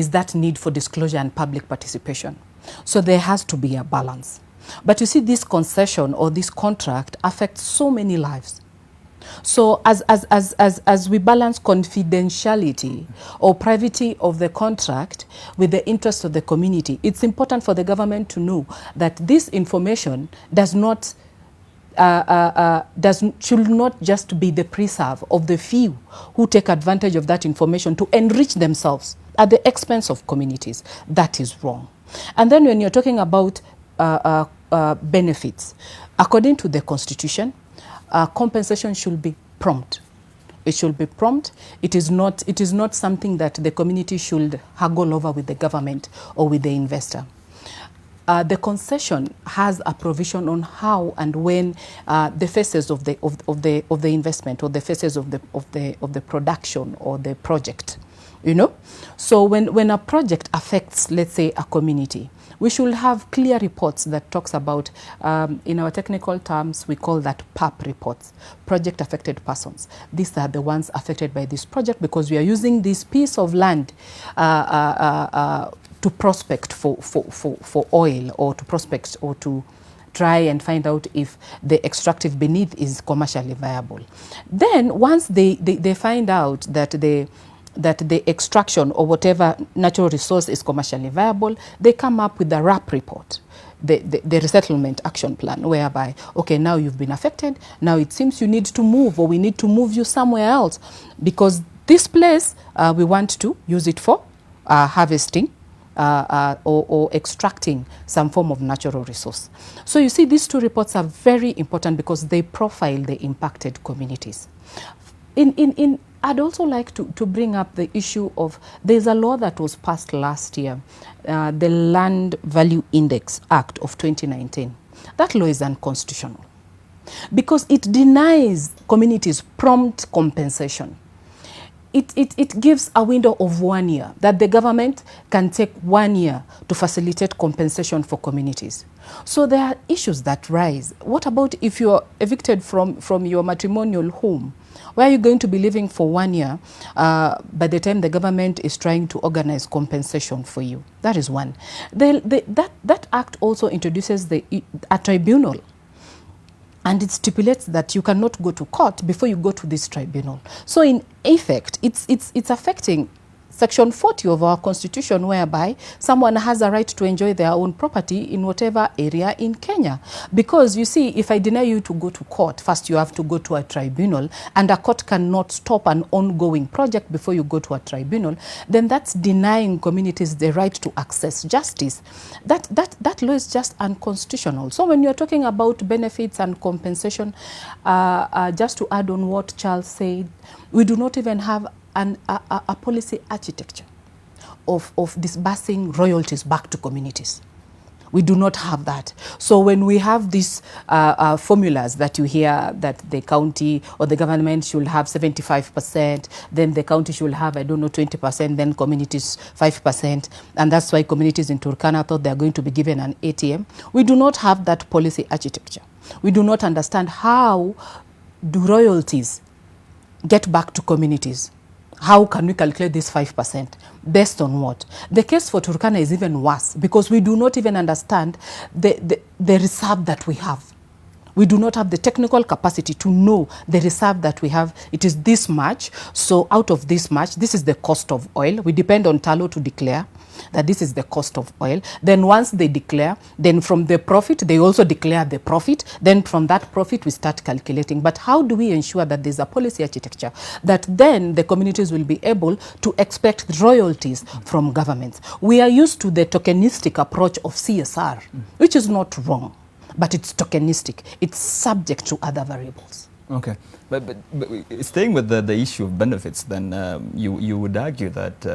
J: that need for disclosure and public participation. So there has to be a balance. But you see, this concession or this contract affects so many lives. So as we balance confidentiality or privacy of the contract with the interest of the community, it's important for the government to know that this information does not should not just be the preserve of the few who take advantage of that information to enrich themselves at the expense of communities. That is wrong. And then when you're talking about benefits, according to the Constitution, compensation should be prompt. It should be prompt. It is not something that the community should haggle over with the government or with the investor. The concession has a provision on how and when the phases of the investment or the phases of the production or the project, So when a project affects, let's say, a community, we should have clear reports that talks about, in our technical terms, we call that PAP reports, project affected persons. These are the ones affected by this project because we are using this piece of land to prospect for oil, or to prospect or to try and find out if the extractive beneath is commercially viable. Then once they find out that the extraction or whatever natural resource is commercially viable, they come up with the RAP report, the resettlement action plan, whereby, okay, now you've been affected, now it seems you need to move, or we need to move you somewhere else, because this place, we want to use it for harvesting or extracting some form of natural resource. So you see, these two reports are very important because they profile the impacted communities. I'd also like to bring up the issue of, there's a law that was passed last year, the Land Value Index Act of 2019. That law is unconstitutional because it denies communities prompt compensation. It gives a window of 1 year that the government can take 1 year to facilitate compensation for communities. So there are issues that rise. What about if you're evicted from your matrimonial home? Where are you going to be living for 1 year by the time the government is trying to organize compensation for you? That is one. That act also introduces a tribunal. And it stipulates that you cannot go to court before you go to this tribunal. So in effect, it's affecting Section 40 of our Constitution, whereby someone has a right to enjoy their own property in whatever area in Kenya. Because you see, if I deny you to go to court, first you have to go to a tribunal, and a court cannot stop an ongoing project before you go to a tribunal, then that's denying communities the right to access justice. That law is just unconstitutional. So when you're talking about benefits and compensation, just to add on what Charles said, we do not even have a policy architecture of disbursing royalties back to communities. We do not have that. So when we have these formulas that you hear that the county or the government should have 75%, then the county should have, 20%, then communities 5%, and that's why communities in Turkana thought they're going to be given an ATM. We do not have that policy architecture. We do not understand how do royalties get back to communities. How can we calculate this 5%? Based on what? The case for Turkana is even worse because we do not even understand the reserve that we have. We do not have the technical capacity to know the reserve that we have. It is this much. So out of this much, this is the cost of oil. We depend on Talo to declare that this is the cost of oil. Then once they declare, then from the profit, they also declare the profit. Then from that profit, we start calculating. But how do we ensure that there's a policy architecture that then the communities will be able to expect royalties from governments? We are used to the tokenistic approach of CSR, which is not wrong, but it's tokenistic. It's subject to other variables.
A: Okay, but staying with the issue of benefits, then you would argue that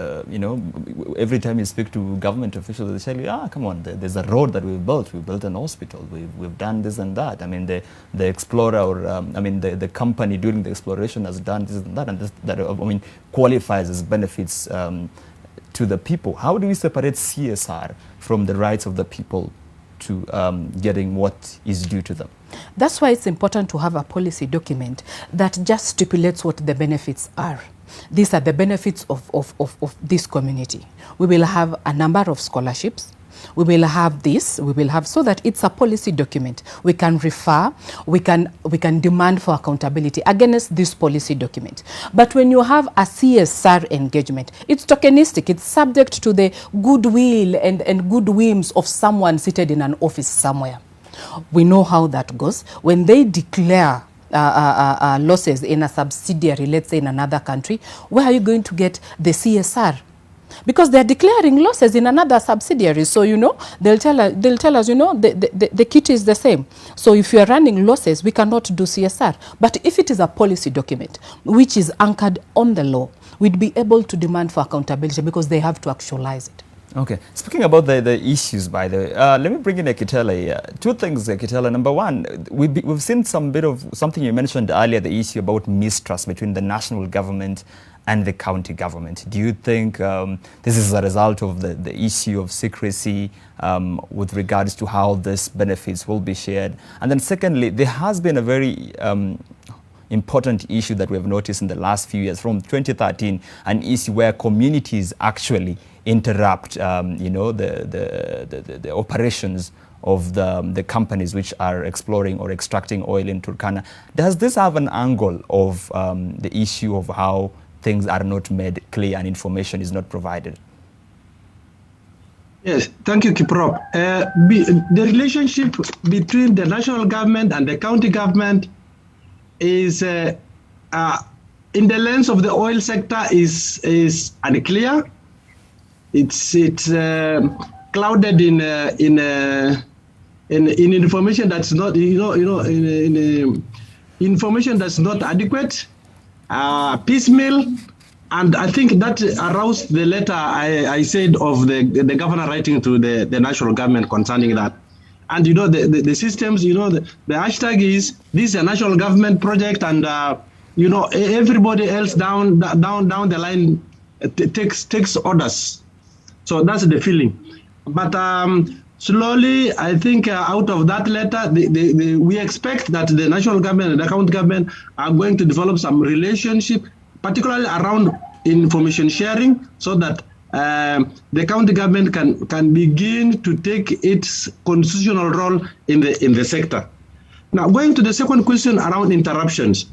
A: every time you speak to government officials, they tell you, come on, there's a road that we've built an hospital, we've done this and that. I mean, the explorer, or the company during the exploration has done this and that, and that qualifies as benefits to the people. How do we separate CSR from the rights of the people to getting what is due to them?
J: That's why it's important to have a policy document that just stipulates what the benefits are. These are the benefits of this community. We will have a number of scholarships. We will have this, so that it's a policy document. We can refer, we can demand for accountability against this policy document. But when you have a CSR engagement, it's tokenistic, it's subject to the goodwill and good whims of someone seated in an office somewhere. We know how that goes. When they declare losses in a subsidiary, let's say in another country, where are you going to get the CSR? Because they're declaring losses in another subsidiary. So, they'll tell us, the kit is the same. So if you are running losses, we cannot do CSR. But if it is a policy document, which is anchored on the law, we'd be able to demand for accountability because they have to actualize it.
A: Okay. Speaking about the issues, by the way, let me bring in Ekitela. Two things, Ekitela. Number one, we've seen some bit of something you mentioned earlier, the issue about mistrust between the national government and the county government. Do you think this is a result of the issue of secrecy with regards to how these benefits will be shared? And then secondly, there has been a very important issue that we have noticed in the last few years, from 2013, an issue where communities actually interrupt the operations the companies which are exploring or extracting oil in Turkana. Does this have an angle of the issue of how things are not made clear and information is not provided?
L: Yes, thank you, Kiprop. The relationship between the national government and the county government is, in the lens of the oil sector, is unclear. It's clouded in information that's not, information that's not adequate, piecemeal. And I think that aroused the letter I said of the governor writing to the national government concerning that. And the systems, the hashtag is, this is a national government project, and everybody else down the line takes orders. So that's the feeling. But slowly, I think out of that letter, we expect that the national government and the county government are going to develop some relationship, particularly around information sharing, so that the county government can begin to take its constitutional role in the sector. Now, going to the second question around interruptions.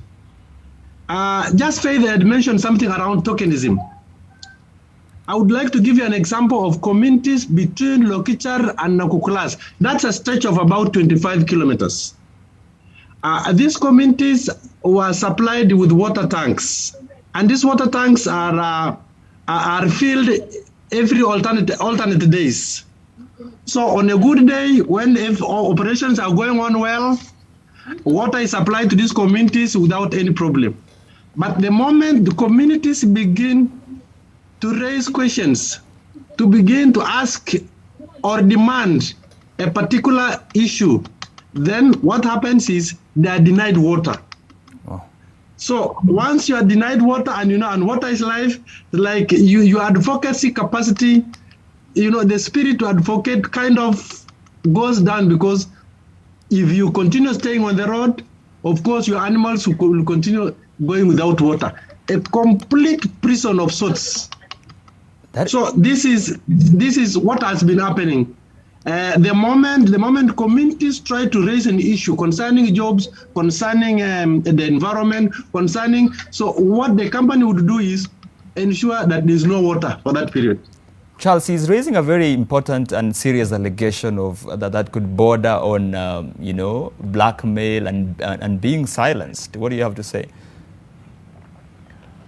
L: Just Faith had mentioned something around tokenism. I would like to give you an example of communities between Lokichar and Nakukulas. That's a stretch of about 25 kilometers. These communities were supplied with water tanks, and these water tanks are filled every alternate days. So on a good day, when operations are going on well, water is supplied to these communities without any problem. But the moment the communities begin to raise questions, to begin to ask or demand a particular issue, then what happens is they are denied water. Oh. So once you are denied water, and water is life, like your advocacy capacity, the spirit to advocate kind of goes down, because if you continue staying on the road, of course your animals will continue going without water. A complete prison of sorts. So this is what has been happening. The moment communities try to raise an issue concerning jobs, concerning the environment, so what the company would do is ensure that there's no water for that period.
A: Charles, he's raising a very important and serious allegation of that could border on, blackmail and being silenced. What do you have to say?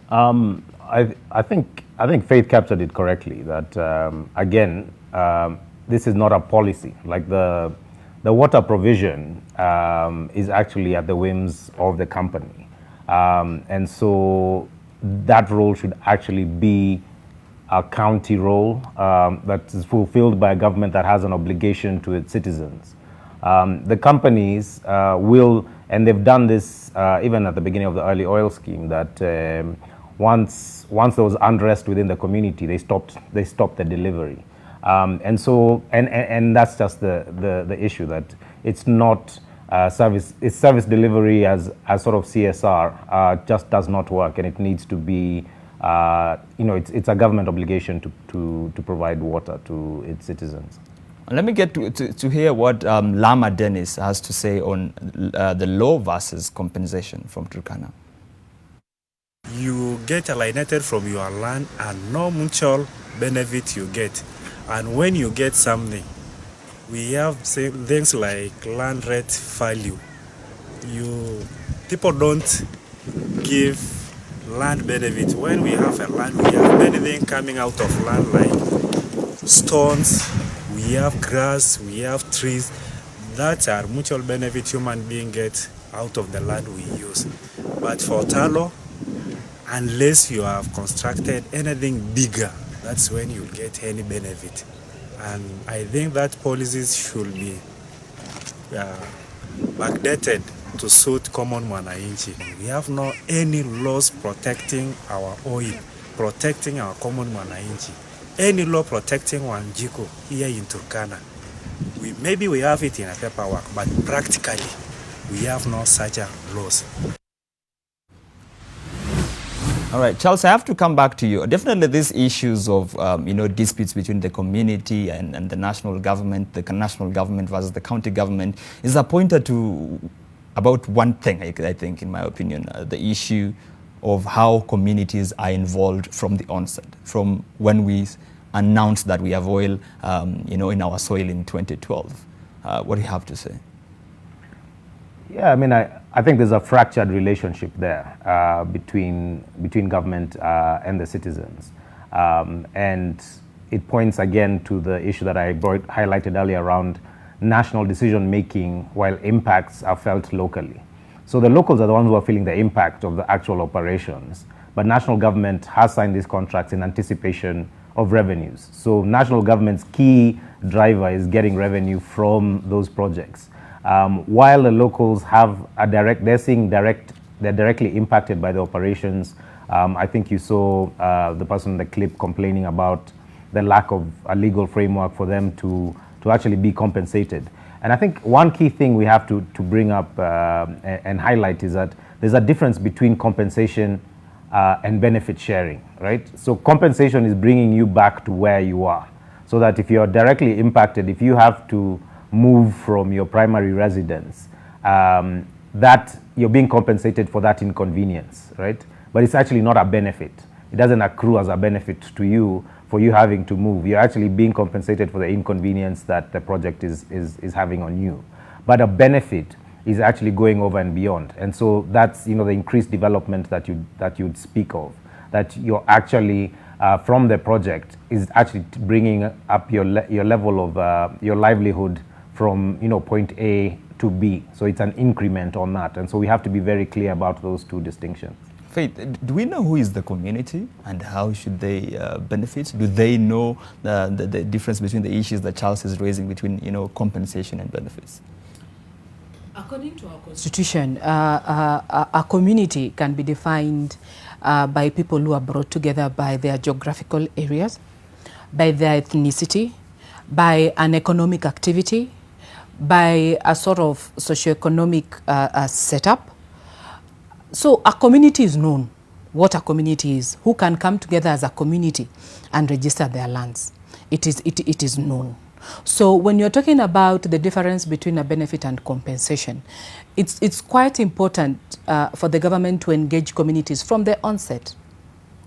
K: I think Faith captured it correctly. That again, this is not a policy. Like the water provision is actually at the whims of the company, and so that role should actually be a county role that is fulfilled by a government that has an obligation to its citizens. The companies will, and they've done this even at the beginning of the early oil scheme, that once there was unrest within the community, they stopped the delivery, and so that's just the issue, that it's not service delivery as sort of CSR just does not work, and it needs to be it's a government obligation to provide water to its citizens.
A: Let me get to hear what Lama Dennis has to say on the law versus compensation from Turkana.
C: You get alienated from your land and no mutual benefit you get. And when you get something, we have things like land rate value. People don't give land benefit. When we have a land, we have many things coming out of land, like stones, we have grass, we have trees. That are mutual benefit human beings get out of the land we use. But for Talo, unless you have constructed anything bigger, that's when you'll get any benefit. And I think that policies should be backdated to suit common mwananchi. We have no any laws protecting our oil, protecting our common mwananchi. Any law protecting Wanjiko here in Turkana. Maybe we have it in a paperwork, but practically we have no such laws.
A: All right, Charles, I have to come back to you. Definitely these issues of, disputes between the community and the national government, the national government versus the county government, is a pointer to about one thing, I think, in my opinion, the issue of how communities are involved from the onset, from when we announced that we have oil, in our soil in 2012. What do you have to say?
K: Yeah, I mean, I think there's a fractured relationship there between government and the citizens. And it points again to the issue that I highlighted earlier around national decision making while impacts are felt locally. So the locals are the ones who are feeling the impact of the actual operations, but national government has signed these contracts in anticipation of revenues. So national government's key driver is getting revenue from those projects. While the locals have they're directly impacted by the operations. I think you saw the person in the clip complaining about the lack of a legal framework for them to actually be compensated. And I think one key thing we have to bring up and highlight is that there's a difference between compensation and benefit sharing, right? So compensation is bringing you back to where you are, so that if you're directly impacted, if you have to move from your primary residence, that you're being compensated for that inconvenience, right? But it's actually not a benefit. It doesn't accrue as a benefit to you for you having to move. You're actually being compensated for the inconvenience that the project is having on you. But a benefit is actually going over and beyond. And so that's, the increased development that you'd speak of, that you're actually from the project is actually bringing up your level of your livelihood from point A to B. So it's an increment on that. And so we have to be very clear about those two distinctions.
A: Faith, do we know who is the community and how should they benefit? Do they know the difference between the issues that Charles is raising between compensation and benefits?
J: According to our constitution, a community can be defined by people who are brought together by their geographical areas, by their ethnicity, by an economic activity, by a sort of socioeconomic setup. So a community is known, what a community is, who can come together as a community and register their lands. It is known. So when you're talking about the difference between a benefit and compensation, it's quite important for the government to engage communities from the onset.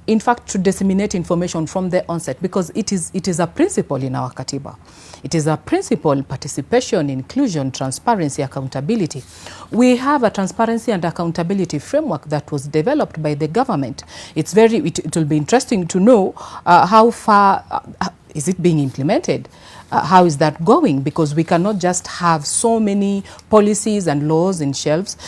J: In fact, to disseminate information from the onset, because it is a principle in our Katiba. It is a principle: participation, inclusion, transparency, accountability. We have a transparency and accountability framework that was developed by the government. It will be interesting to know how far is it being implemented. How is that going? Because we cannot just have so many policies and laws in shelves.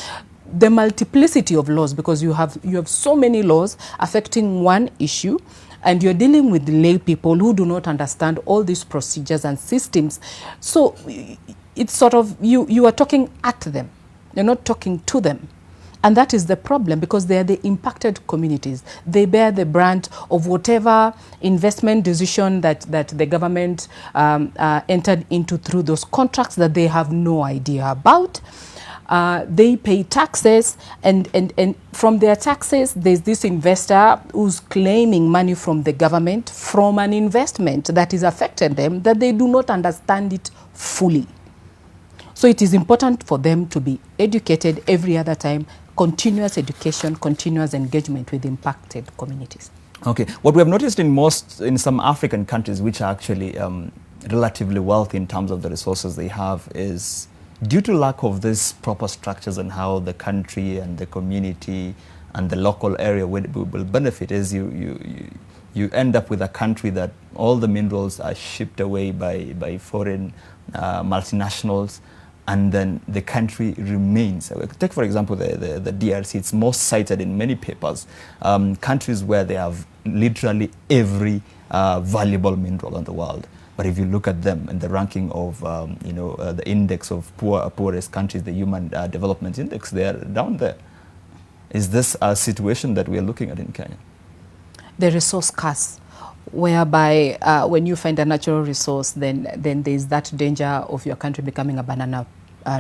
J: The multiplicity of laws, because you have so many laws affecting one issue, and you're dealing with lay people who do not understand all these procedures and systems. So it's sort of, you are talking at them, you're not talking to them. And that is the problem, because they are the impacted communities. They bear the brunt of whatever investment decision that the government entered into through those contracts that they have no idea about. They pay taxes, and from their taxes, there's this investor who's claiming money from the government from an investment that is affecting them, that they do not understand it fully. So it is important for them to be educated every other time, continuous education, continuous engagement with impacted communities.
A: Okay, what we have noticed in some African countries, which are actually relatively wealthy in terms of the resources they have, is due to lack of these proper structures and how the country and the community and the local area will benefit, is you end up with a country that all the minerals are shipped away by foreign multinationals, and then the country remains. Take, for example, the DRC. It's most cited in many papers. Countries where they have literally every valuable mineral in the world. But if you look at them in the ranking of, the index of poorest countries, the Human Development Index, they are down there. Is this a situation that we are looking at in Kenya?
J: The resource curse, whereby when you find a natural resource, then there's that danger of your country becoming a banana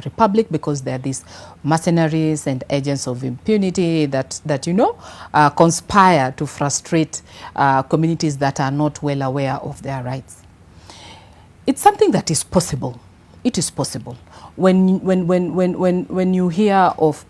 J: republic, because there are these mercenaries and agents of impunity that you know, conspire to frustrate communities that are not well aware of their rights. It's something that is possible. It is possible. When you hear of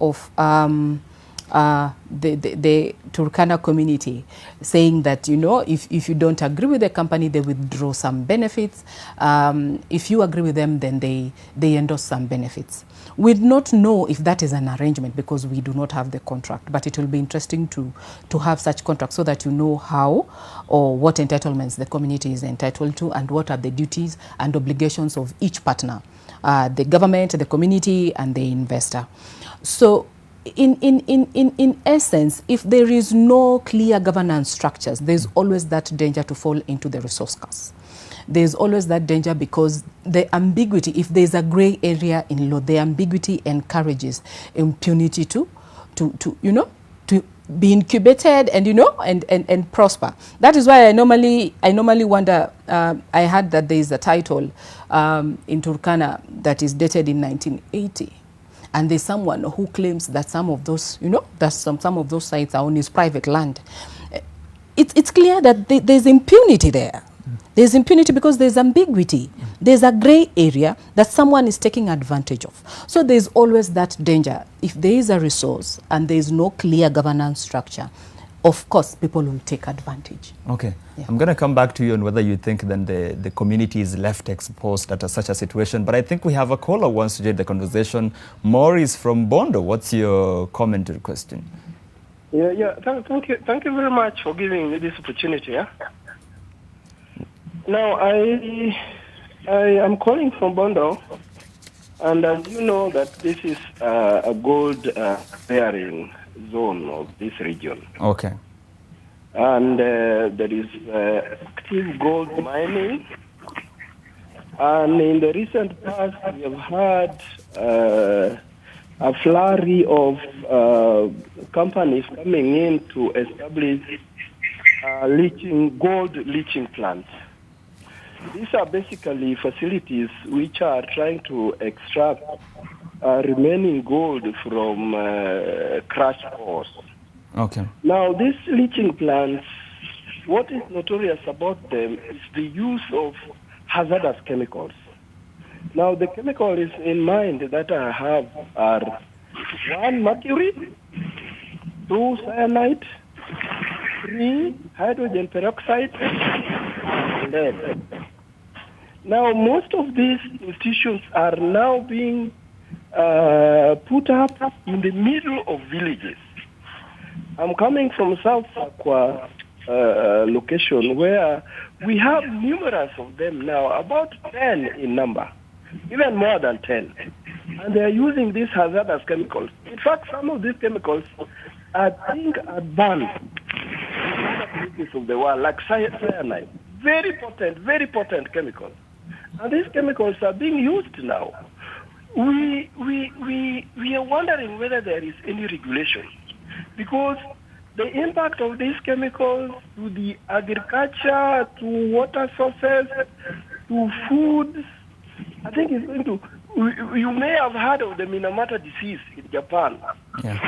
J: the Turkana community saying that, you know, if you don't agree with the company, they withdraw some benefits. If you agree with them, then they endorse some benefits. We do not know if that is an arrangement because we do not have the contract, but it will be interesting to have such contracts so that you know how or what entitlements the community is entitled to and what are the duties and obligations of each partner, the government, the community, and the investor. So in essence, if there is no clear governance structures, there's always that danger to fall into the resource curse. There's always that danger because the ambiguity, if there's a gray area in law, the ambiguity encourages impunity to you know, to be incubated and, you know, and prosper. That is why I normally wonder, I heard that there is a title in Turkana that is dated in 1980. And there's someone who claims that some of those, you know, that some of those sites are on his private land. It's clear that there's impunity there. There's impunity because there's ambiguity. There's a gray area that someone is taking advantage of. So there's always that danger. If there is a resource and there's no clear governance structure, of course, people will take advantage.
A: Okay.
J: Yeah.
A: I'm going to come back to you on whether you think then the community is left exposed at such a situation. But I think we have a caller who wants to join the conversation. Maurice from Bondo, what's your comment or question?
D: Yeah. Thank you very much for giving me this opportunity. Yeah? Now, I am calling from Bondo, and as you know that this is a gold bearing zone of this region.
A: Okay.
D: And there is active gold mining. And in the recent past, we have had a flurry of companies coming in to establish gold leaching plants. These are basically facilities which are trying to extract remaining gold from crushed ores.
A: Okay.
D: Now, these leaching plants, what is notorious about them is the use of hazardous chemicals. Now, the chemicals in mind that I have are 1, mercury, 2, cyanide, 3, hydrogen peroxide, and lead. Now, most of these institutions are now being put up in the middle of villages. I'm coming from South Sakwa location where we have numerous of them now, about 10 in number, even more than 10. And they are using these hazardous chemicals. In fact, some of these chemicals, I think, are banned in other places of the world, like cyanide. Very potent chemicals. And these chemicals are being used now. We are wondering whether there is any regulation, because the impact of these chemicals to the agriculture, to water sources, to food, I think it's going to. You may have heard of the Minamata disease in Japan. Yeah.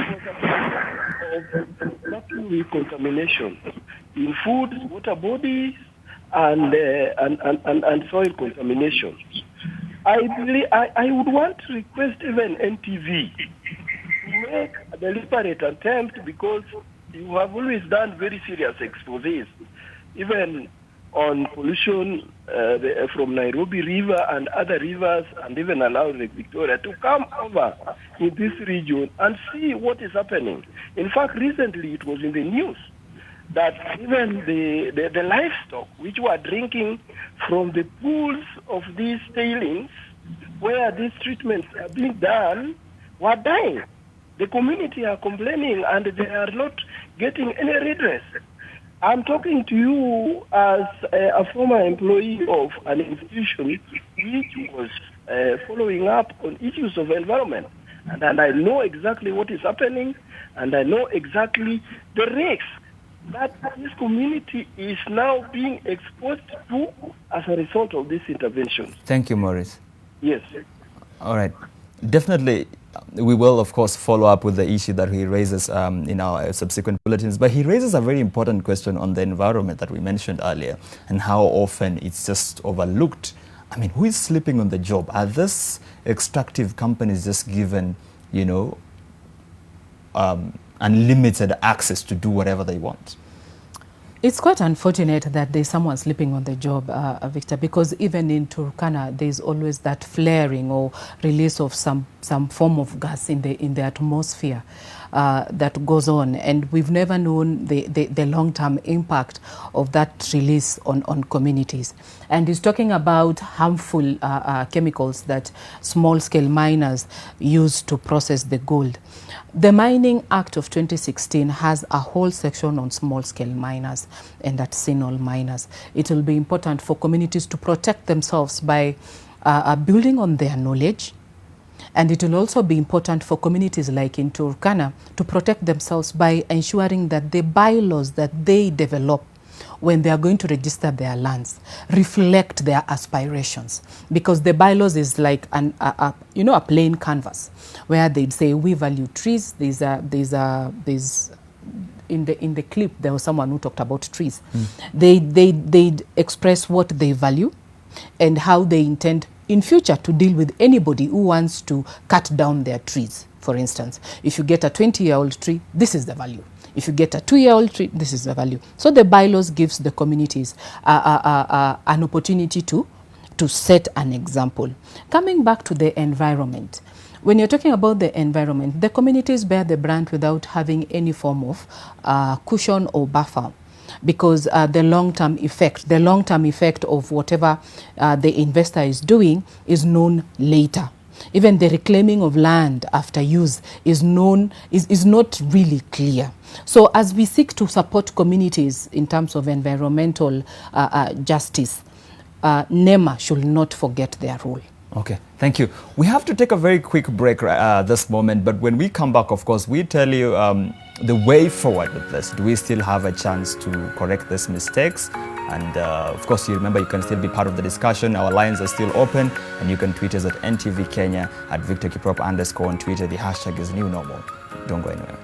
D: Of mercury contamination in food, water bodies, and soil contamination. I would want to request even NTV to make a deliberate attempt, because you have always done very serious exposés, even on pollution from Nairobi River and other rivers, and even around Lake Victoria, to come over in this region and see what is happening. In fact, recently it was in the news that even the livestock which were drinking from the pools of these tailings where these treatments are being done were dying. The community are complaining and they are not getting any redress. I'm talking to you as a former employee of an institution which was following up on issues of environment. And I know exactly what is happening, and I know exactly the risks that this community is now being exposed to as a result of this intervention.
A: Thank you, Maurice.
D: Yes.
A: All right. definitely, we will, of course, follow up with the issue that he raises in our subsequent bulletins. But he raises a very important question on the environment that we mentioned earlier and how often it's just overlooked. I mean, who is sleeping on the job? Are these extractive companies just given, you know, unlimited access to do whatever they want?
J: It's quite unfortunate that there's someone sleeping on the job, Victor, because even in Turkana, there's always that flaring or release of some form of gas in the atmosphere that goes on, and we've never known the long-term impact of that release on communities. And he's talking about harmful chemicals that small-scale miners use to process the gold. The Mining Act of 2016 has a whole section on small-scale miners and artisanal miners. It will be important for communities to protect themselves by building on their knowledge. And it will also be important for communities like in Turkana to protect themselves by ensuring that the bylaws that they develop when they are going to register their lands reflect their aspirations, because the bylaws is like a plain canvas where they'd say we value trees. There's in the clip there was someone who talked about trees. They'd express what they value and how they intend in future to deal with anybody who wants to cut down their trees. For instance, if you get a 20-year-old tree, this is the value. If you get a 2-year-old tree, this is the value. So the bylaws gives the communities an opportunity to set an example. Coming back to the environment, when you're talking about the environment, the communities bear the brunt without having any form of cushion or buffer, because the long-term effect of whatever the investor is doing is known later. Even the reclaiming of land after use is not really clear. So as we seek to support communities in terms of environmental justice, NEMA should not forget their role.
A: Okay, thank you. We have to take a very quick break this moment, but when we come back, of course, we tell you the way forward with this. Do we still have a chance to correct these mistakes? And of course, you remember you can still be part of the discussion. Our lines are still open, and you can tweet us at NTV Kenya, at Victor Kiprop _ on Twitter. The hashtag is New Normal. Don't go anywhere.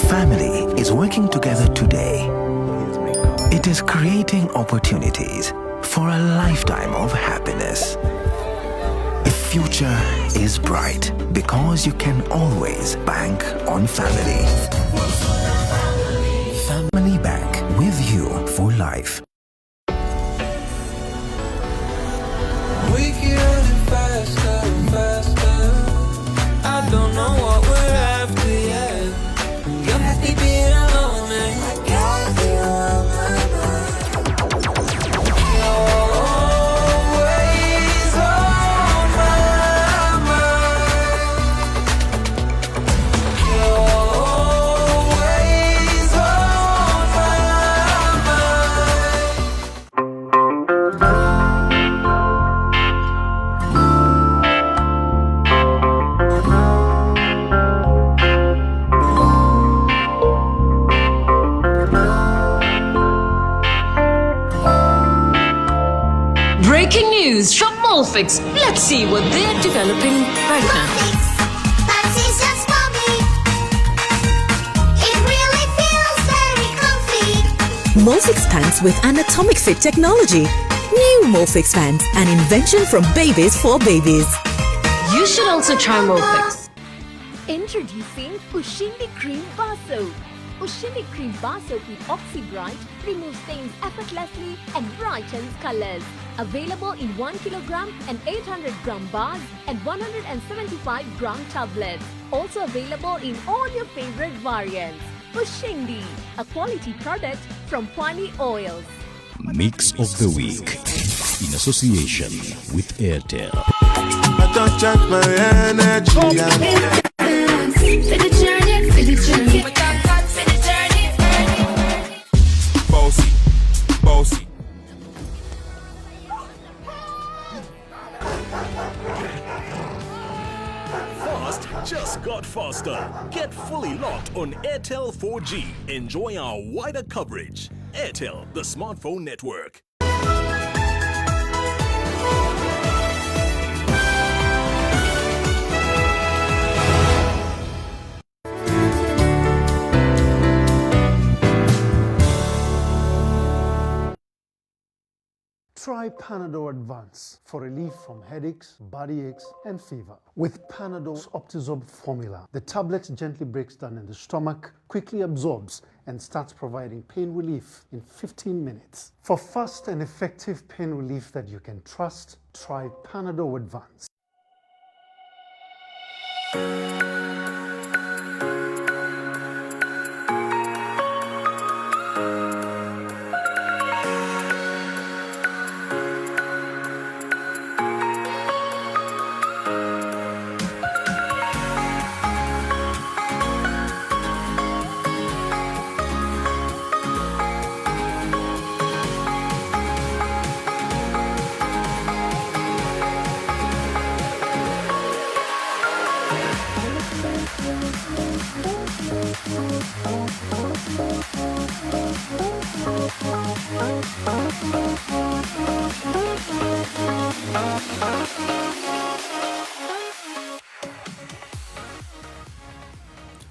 E: Family is working together today. It is creating opportunities for a lifetime of happiness. The future is bright because you can always bank on family. Family Bank, with you for life.
V: We keep running faster and faster. I don't know what we're after yet. You must be being alone, and I got you on my mind. You're always on my mind. You're always on my
W: Breaking news from Molfix. Let's see what they're developing right now.
X: Pants is just mommy. It really feels very comfy.
Y: Molfix pants with anatomic fit technology. New Molfix pants, an invention from babies for babies.
W: You should also try Molfix.
Z: Introducing Ushindi Cream Bar Soap.
B: Ushindi Cream Bar Soap with Oxy Bright removes stains effortlessly and brightens colors. Available in 1 kilogram and 800 gram bars and 175 gram tablets. Also available in all your favorite variants. Ushindi, a quality product from Pwani Oils.
S: Mix of the Week in association with Airtel.
V: I don't check my energy. Bossy, bossy.
F: Fast just got faster. Get fully locked on Airtel 4G. Enjoy our wider coverage. Airtel, the smartphone network.
T: Try Panadol Advance for relief from headaches, body aches, and fever. With Panadol's Optizorb formula, the tablet gently breaks down in the stomach, quickly absorbs, and starts providing pain relief in 15 minutes. For fast and effective pain relief that you can trust, try Panadol Advance.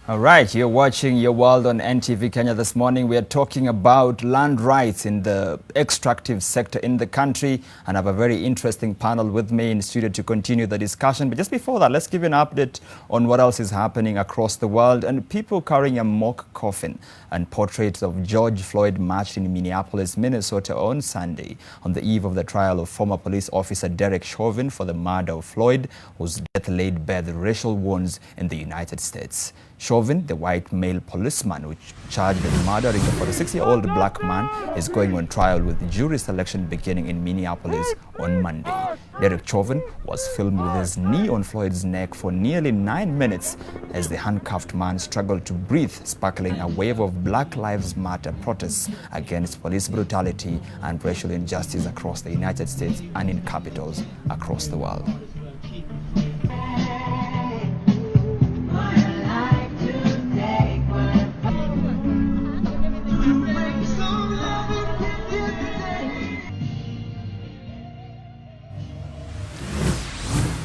A: All right, you're watching Your World on NTV Kenya this morning. We are talking about land rights in the extractive sector in the country, and I have a very interesting panel with me in studio to continue the discussion. But just before that, let's give you an update on what else is happening across the world. And people carrying a mock coffin and portraits of George Floyd marched in Minneapolis, Minnesota on Sunday on the eve of the trial of former police officer Derek Chauvin for the murder of Floyd, whose death laid bare the racial wounds in the United States. Chauvin, the white male policeman which charged with murdering the 46-year-old black man, is going on trial with jury selection beginning in Minneapolis on Monday. Derek Chauvin was filmed with his knee on Floyd's neck for nearly 9 minutes as the handcuffed man struggled to breathe, sparkling a wave of Black Lives Matter protests against police brutality and racial injustice across the United States and in capitals across the world.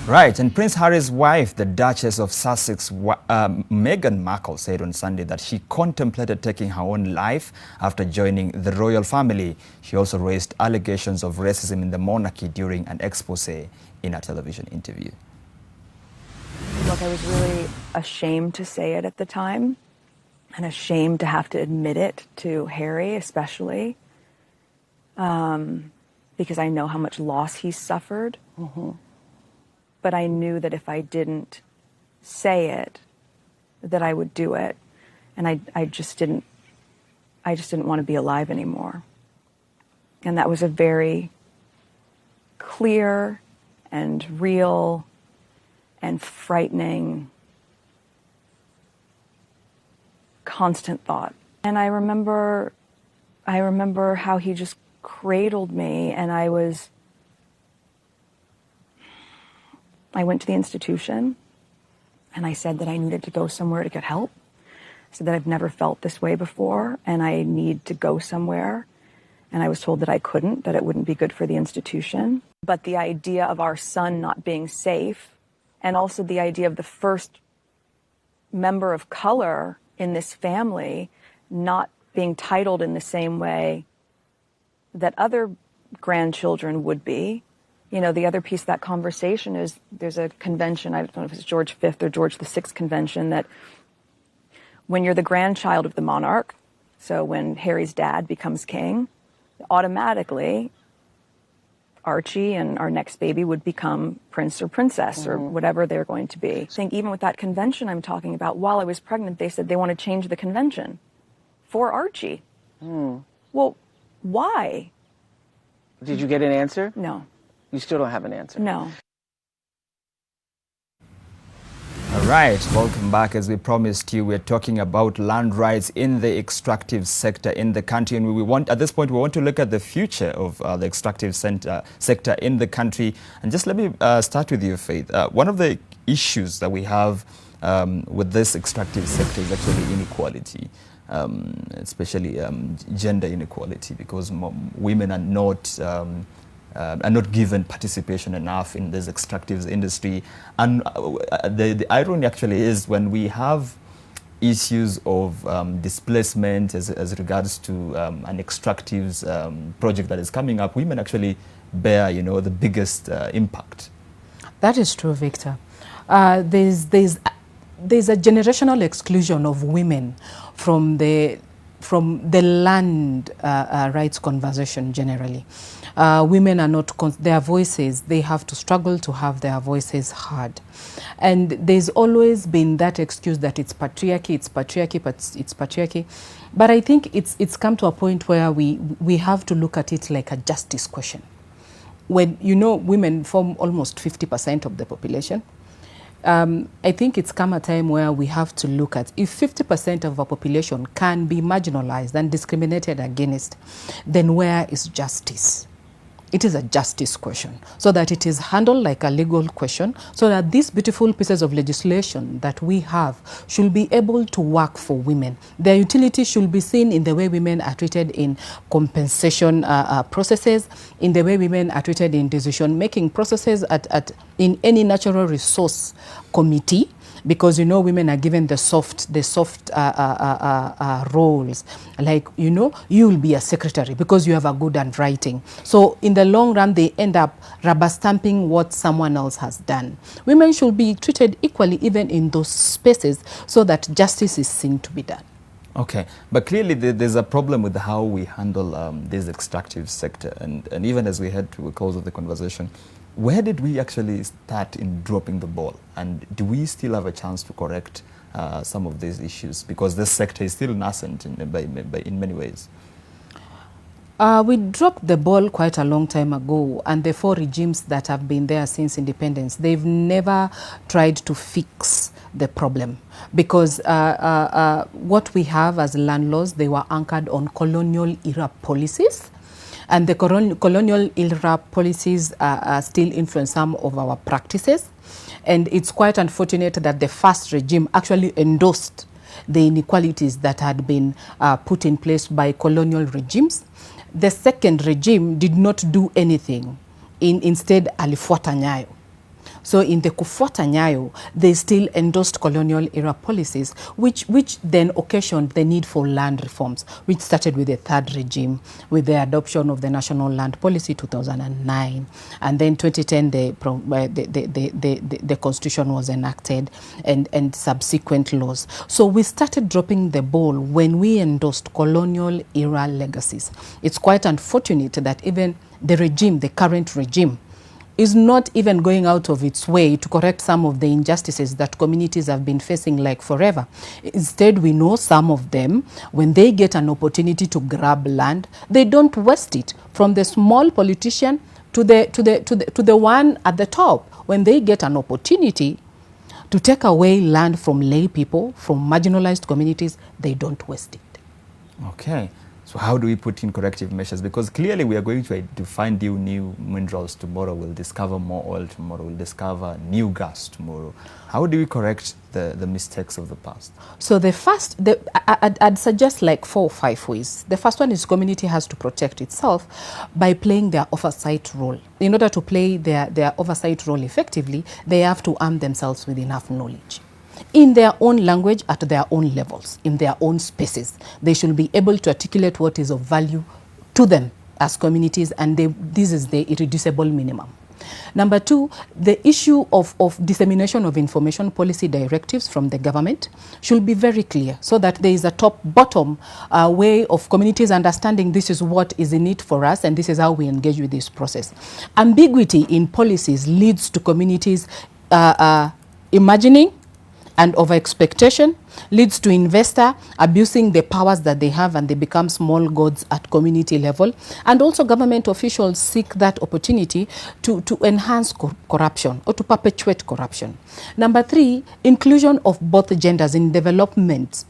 A: Right, and Prince Harry's wife, the Duchess of Sussex, Meghan Markle, said on Sunday that she contemplated taking her own life after joining the royal family. She also raised allegations of racism in the monarchy during an expose in a television interview.
G: Look, I was really ashamed to say it at the time, and ashamed to have to admit it to Harry especially, because I know how much loss he's suffered. But I knew that if I didn't say it, that I would do it. And I just didn't want to be alive anymore. And that was a very clear and real and frightening, constant thought. And I remember how he just cradled me, and I went to the institution and I said that I needed to go somewhere to get help. I said that I've never felt this way before and I need to go somewhere. And I was told that I couldn't, that it wouldn't be good for the institution. But the idea of our son not being safe, and also the idea of the first member of color in this family not being titled in the same way that other grandchildren would be. You know, the other piece of that conversation is there's a convention, I don't know if it's George V or George VI convention, that when you're the grandchild of the monarch, so when Harry's dad becomes king, automatically Archie and our next baby would become prince or princess or whatever they're going to be. I think even with that convention I'm talking about, while I was pregnant, they said they want to change the convention for Archie. Well, why?
H: Did you get an answer?
G: No.
H: You still don't have an answer?
G: No.
A: All right, welcome back. As we promised you, we're talking about land rights in the extractive sector in the country, and we want, at this point, we want to look at the future of the extractive sector in the country. And just let me start with you, Faith. One of the issues that we have with this extractive sector is actually inequality, especially gender inequality, because women are not given participation enough in this extractive industry. And the irony actually is when we have issues of displacement as regards to an extractive project that is coming up, women actually bear, the biggest impact.
J: That is true, Victor. There's a generational exclusion of women from the land rights conversation generally. Women are not, their voices, they have to struggle to have their voices heard. And there's always been that excuse that it's patriarchy. But I think it's come to a point where we have to look at it like a justice question. When, women form almost 50% of the population, I think it's come a time where we have to look at if 50% of our population can be marginalized and discriminated against, then where is justice? It is a justice question, so that it is handled like a legal question, so that these beautiful pieces of legislation that we have should be able to work for women. Their utility should be seen in the way women are treated in compensation processes, in the way women are treated in decision-making processes in any natural resource committee, because women are given the soft roles, like you will be a secretary because you have a good handwriting. So in the long run they end up rubber stamping what someone else has done. Women should be treated equally even in those spaces, so that justice is seen to be done.
A: Okay, but clearly there's a problem with how we handle this extractive sector, and even as we head to the close of the conversation, where did we actually start in dropping the ball? And do we still have a chance to correct some of these issues? Because this sector is still nascent in many ways.
J: We dropped the ball quite a long time ago, and the four regimes that have been there since independence, they've never tried to fix the problem, because what we have as land laws, they were anchored on colonial era policies. And the colonial era policies still influence some of our practices. And it's quite unfortunate that the first regime actually endorsed the inequalities that had been put in place by colonial regimes. The second regime did not do anything. Instead, alifuata nyayo. So in the kufuata nyayo, they still endorsed colonial era policies, which then occasioned the need for land reforms, which started with the third regime, with the adoption of the National Land Policy 2009. And then 2010, the Constitution was enacted, and subsequent laws. So we started dropping the ball when we endorsed colonial era legacies. It's quite unfortunate that even the current regime, is not even going out of its way to correct some of the injustices that communities have been facing like forever. Instead, we know some of them, when they get an opportunity to grab land, they don't waste it. From the small politician to the one at the top, when they get an opportunity to take away land from lay people, from marginalized communities, they don't waste it.
A: Okay. So how do we put in corrective measures? Because clearly we are going to find new minerals tomorrow. We'll discover more oil tomorrow. We'll discover new gas tomorrow. How do we correct the mistakes of the past?
J: So I'd suggest like 4 or 5 ways. The first one is community has to protect itself by playing their oversight role. In order to play their oversight role effectively, they have to arm themselves with enough knowledge. In their own language, at their own levels, in their own spaces. They should be able to articulate what is of value to them as communities, and this is the irreducible minimum. Number two, the issue of dissemination of information policy directives from the government should be very clear so that there is a top-bottom way of communities understanding this is what is in it for us and this is how we engage with this process. Ambiguity in policies leads to communities imagining and over-expectation, leads to investor abusing the powers that they have and they become small gods at community level. And also government officials seek that opportunity to enhance corruption or to perpetuate corruption. Number three, inclusion of both genders in development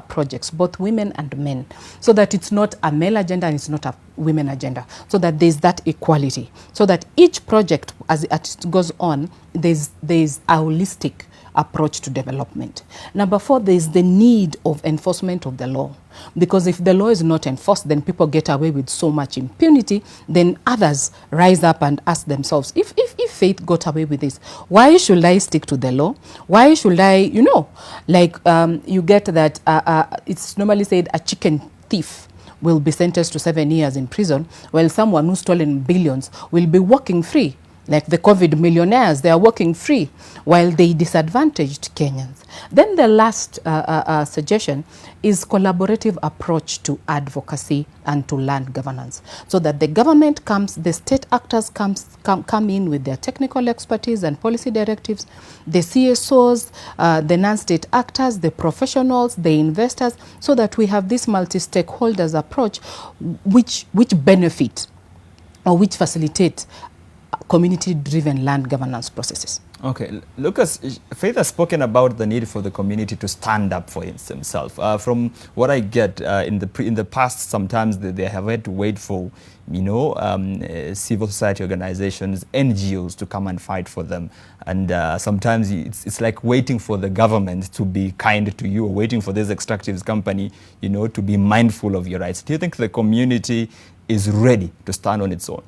J: projects, both women and men, so that it's not a male agenda and it's not a women agenda, so that there's that equality, so that each project as it goes on, there's a holistic approach to development. Number four, there is the need of enforcement of the law. Because if the law is not enforced, then people get away with so much impunity, then others rise up and ask themselves, if Faith got away with this, why should I stick to the law? Why should I, you get that it's normally said a chicken thief will be sentenced to 7 years in prison, while someone who's stolen billions will be walking free. Like the COVID millionaires, they are working free while they disadvantaged Kenyans. Then the last suggestion is collaborative approach to advocacy and to land governance, so that the government comes, the state actors come in with their technical expertise and policy directives, the CSOs, the non-state actors, the professionals, the investors, so that we have this multi-stakeholders approach which benefit or which facilitate community-driven land governance processes.
A: Okay, Lucas, Faith has spoken about the need for the community to stand up for himself. From what I get, in the past, sometimes they have had to wait for, civil society organizations, NGOs to come and fight for them. And sometimes it's like waiting for the government to be kind to you, or waiting for this extractive company, to be mindful of your rights. Do you think the community is ready to stand on its own?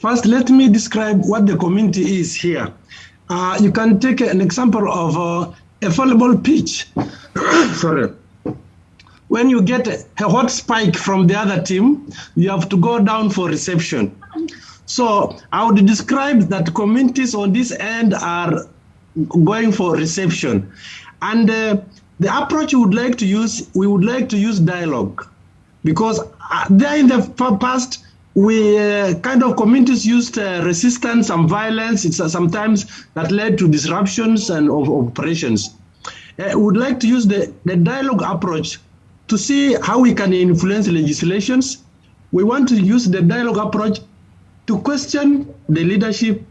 L: First, let me describe what the community is here. You can take an example of a volleyball pitch. Sorry. When you get a hot spike from the other team, you have to go down for reception. So I would describe that communities on this end are going for reception. And the approach we would like to use dialogue, because there in the past, we kind of communities used resistance and violence. It's sometimes that led to disruptions and of operations. We would like to use the dialogue approach to see how we can influence legislations. We want to use the dialogue approach to question the leadership,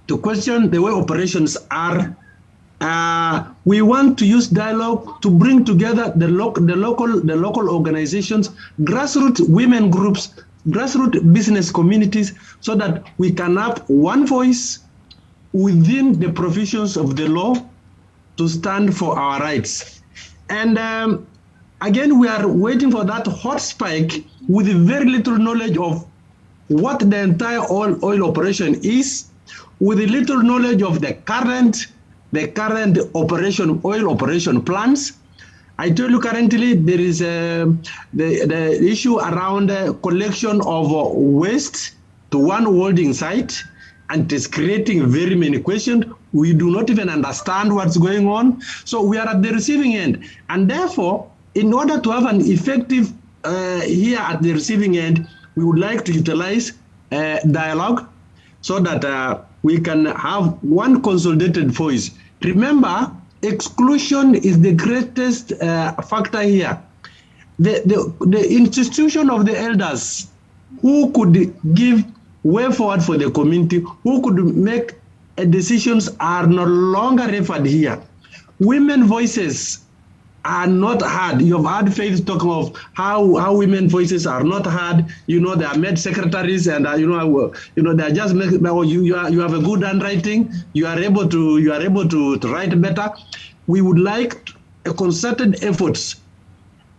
L: to question the way operations are. We want to use dialogue to bring together the local organizations, grassroots women groups, grassroots business communities, so that we can have one voice within the provisions of the law to stand for our rights. And again, we are waiting for that hot spike with very little knowledge of what the entire oil operation is, with little knowledge of the current oil operation plans. I tell you, currently there is the issue around collection of waste to one holding site, and it is creating very many questions. We do not even understand what's going on. So we are at the receiving end, and therefore, in order to have an effective here at the receiving end, we would like to utilize dialogue so that we can have one consolidated voice. Remember, exclusion is the greatest factor here. The institution of the elders, who could give way forward for the community, who could make decisions, are no longer referred here. Women voices are not heard. You have heard Faith talking of how women voices are not heard. They are made secretaries, and they are just you have a good handwriting. You are able to write better. We would like a concerted efforts,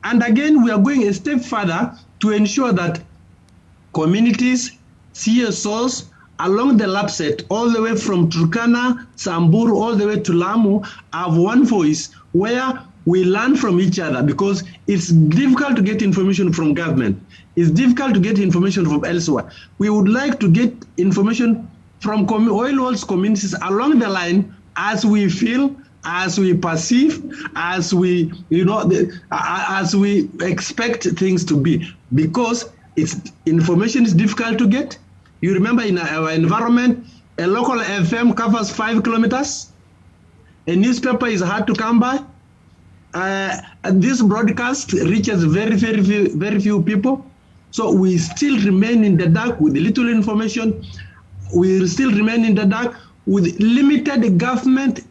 L: and again we are going a step further to ensure that communities, CSOs along the Lapset, all the way from Turkana, Samburu, all the way to Lamu, have one voice, where we learn from each other, because it's difficult to get information from government. It's difficult to get information from elsewhere. We would like to get information from oil wells communities along the line, as we feel, as we perceive, as we, as we expect things to be, because information is difficult to get. You remember in our environment, a local FM covers 5 kilometers. A newspaper is hard to come by. This broadcast reaches very few people. So we still remain in the dark with little information. We still remain in the dark with limited government,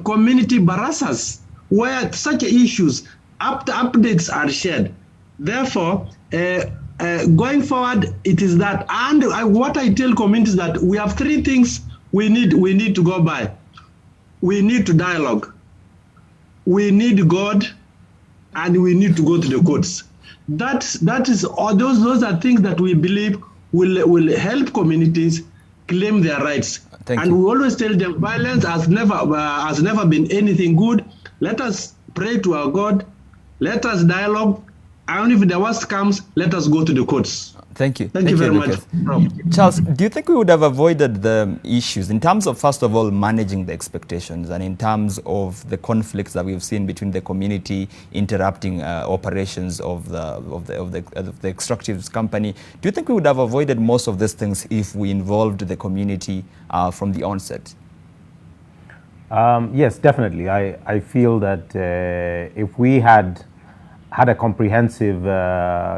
L: community barasas, where such issues, updates are shared. Therefore, going forward, it is that, and what I tell communities that we have 3 things we need to go by. We need to dialogue, we need God, and we need to go to the courts. That is all. Those are things that we believe will help communities claim their rights. And we always tell them violence has never been anything good. Let us pray to our God. Let us dialogue. And if the worst comes, let us go to the courts.
A: Thank you.
L: Thank you very much.
A: Charles, do you think we would have avoided the issues in terms of, first of all, managing the expectations, and in terms of the conflicts that we've seen between the community interrupting operations of the extractive company? Do you think we would have avoided most of these things if we involved the community from the onset?
K: Yes, definitely. I feel that if we had a comprehensive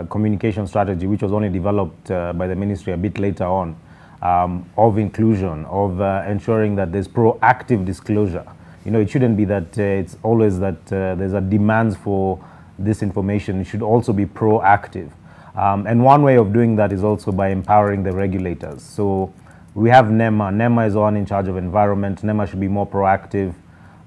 K: communication strategy, which was only developed by the ministry a bit later on, of inclusion, of ensuring that there's proactive disclosure. It shouldn't be that it's always that there's a demand for this information. It should also be proactive. And one way of doing that is also by empowering the regulators. So we have NEMA. NEMA is on in charge of environment. NEMA should be more proactive.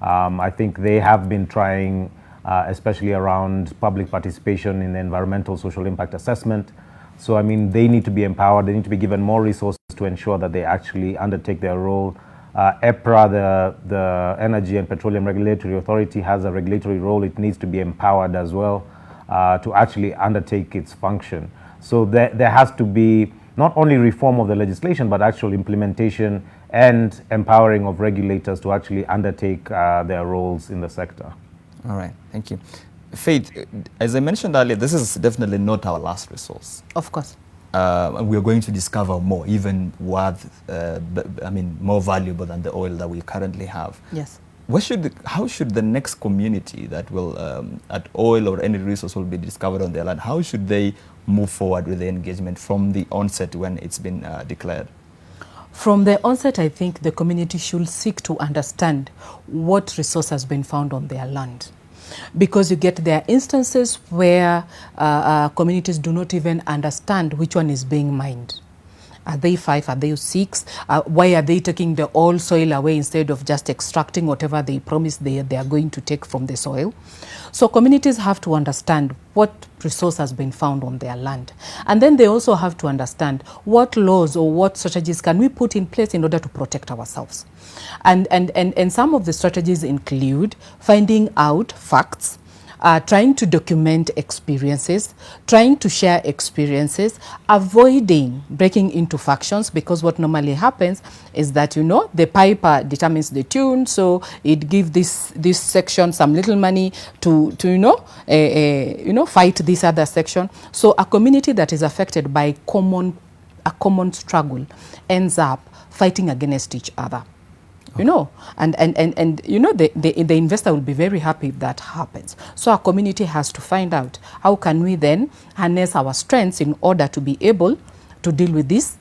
K: I think they have been trying, especially around public participation in the environmental social impact assessment. So, they need to be empowered. They need to be given more resources to ensure that they actually undertake their role. EPRA, the Energy and Petroleum Regulatory Authority, has a regulatory role. It needs to be empowered as well to actually undertake its function. So there has to be not only reform of the legislation, but actual implementation and empowering of regulators to actually undertake their roles in the sector.
A: All right, thank you. Faith, as I mentioned earlier, this is definitely not our last resource.
J: Of course.
A: We are going to discover more, even worth, more valuable than the oil that we currently have.
J: Yes.
A: How should the next community that will, at oil or any resource will be discovered on their land, how should they move forward with the engagement from the onset when it's been declared?
J: From the onset, I think the community should seek to understand what resource has been found on their land. Because there are instances where communities do not even understand which one is being mined. Are they 5? Are they 6? Why are they taking the oil soil away instead of just extracting whatever they promised they are going to take from the soil? So communities have to understand what resource has been found on their land. And then they also have to understand what laws or what strategies can we put in place in order to protect ourselves. And some of the strategies include finding out facts, trying to document experiences, trying to share experiences, avoiding breaking into factions, because what normally happens is that, the piper determines the tune, so it gives this section some little money to fight this other section. So a community that is affected by a common struggle ends up fighting against each other. The investor will be very happy if that happens. So our community has to find out how can we then harness our strengths in order to be able to deal with this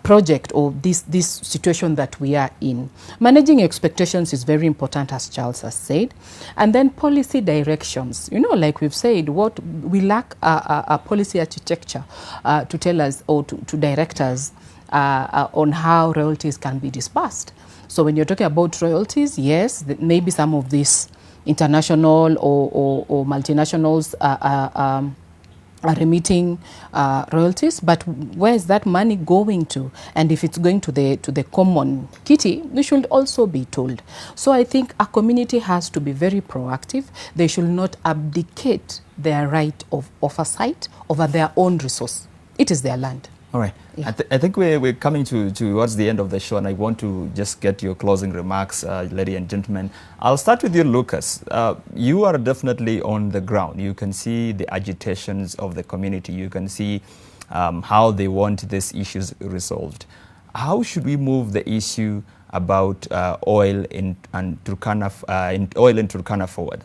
J: project or this situation that we are in. Managing expectations is very important, as Charles has said. And then policy directions. Like we've said, what we lack a policy architecture to tell us or to direct us on how royalties can be disbursed. So when you're talking about royalties, yes, maybe some of these international or multinationals remitting royalties, but where is that money going to? And if it's going to the common kitty, we should also be told. So I think a community has to be very proactive. They should not abdicate their right of oversight over their own resource. It is their land.
A: All right.
J: Yeah.
A: I think we're coming towards the end of the show, and I want to just get your closing remarks, ladies and gentlemen. I'll start with you, Lucas. You are definitely on the ground. You can see the agitations of the community. You can see how they want these issues resolved. How should we move the issue about oil in Turkana forward?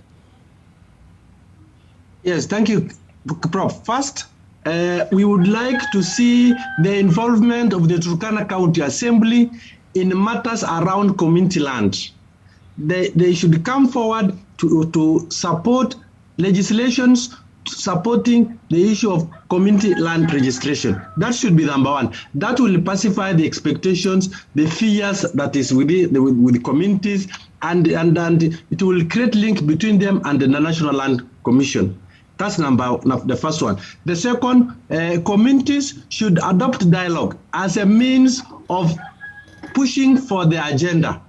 L: Yes, thank you, Prof. First, we would like to see the involvement of the Turkana County Assembly in matters around community land. They should come forward to support legislations supporting the issue of community land registration. That should be number one. That will pacify the expectations, the fears that is with the communities, and it will create link between them and the National Land Commission. That's the first one. The second, communities should adopt dialogue as a means of pushing for the agenda.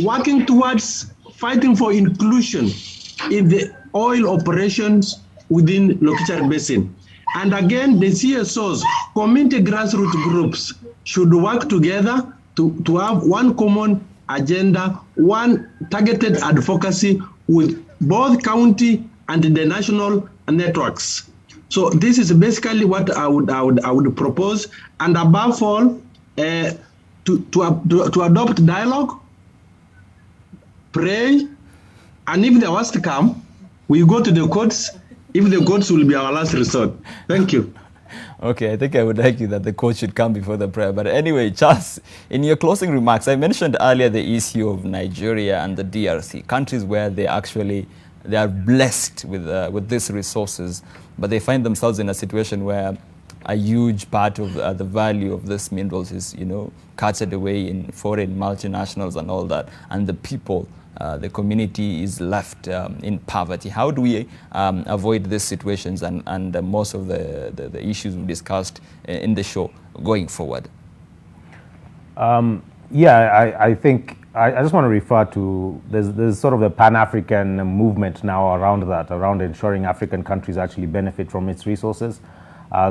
L: Working towards fighting for inclusion in the oil operations within Lokichar Basin. And again, the CSOs, community grassroots groups, should work together to have one common agenda, one targeted advocacy with both county and the national networks. So this is basically what I would propose, and above all, to adopt dialogue, pray, and if there was to come, we go to the courts. If the courts will be our last resort. Thank you.
A: Okay, I think I would argue that the court should come before the prayer. But anyway, Charles, in your closing remarks, I mentioned earlier the issue of Nigeria and the DRC, countries where they are blessed with these resources, but they find themselves in a situation where a huge part of the value of these minerals is, carted away in foreign multinationals and all that, and the people, the community is left in poverty. How do we avoid these situations and most of the issues we discussed in the show going forward?
K: I think I just want to refer to there's sort of a Pan-African movement now around ensuring African countries actually benefit from its resources.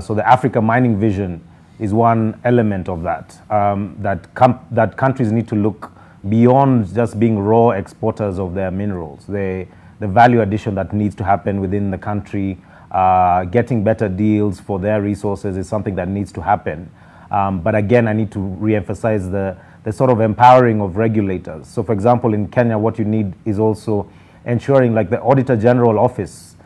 K: So the Africa Mining Vision is one element of that, that countries need to look beyond just being raw exporters of their minerals. The value addition that needs to happen within the country, getting better deals for their resources is something that needs to happen. But again, I need to re-emphasize the sort of empowering of regulators. So for example, in Kenya, what you need is also ensuring, like the Auditor General Office,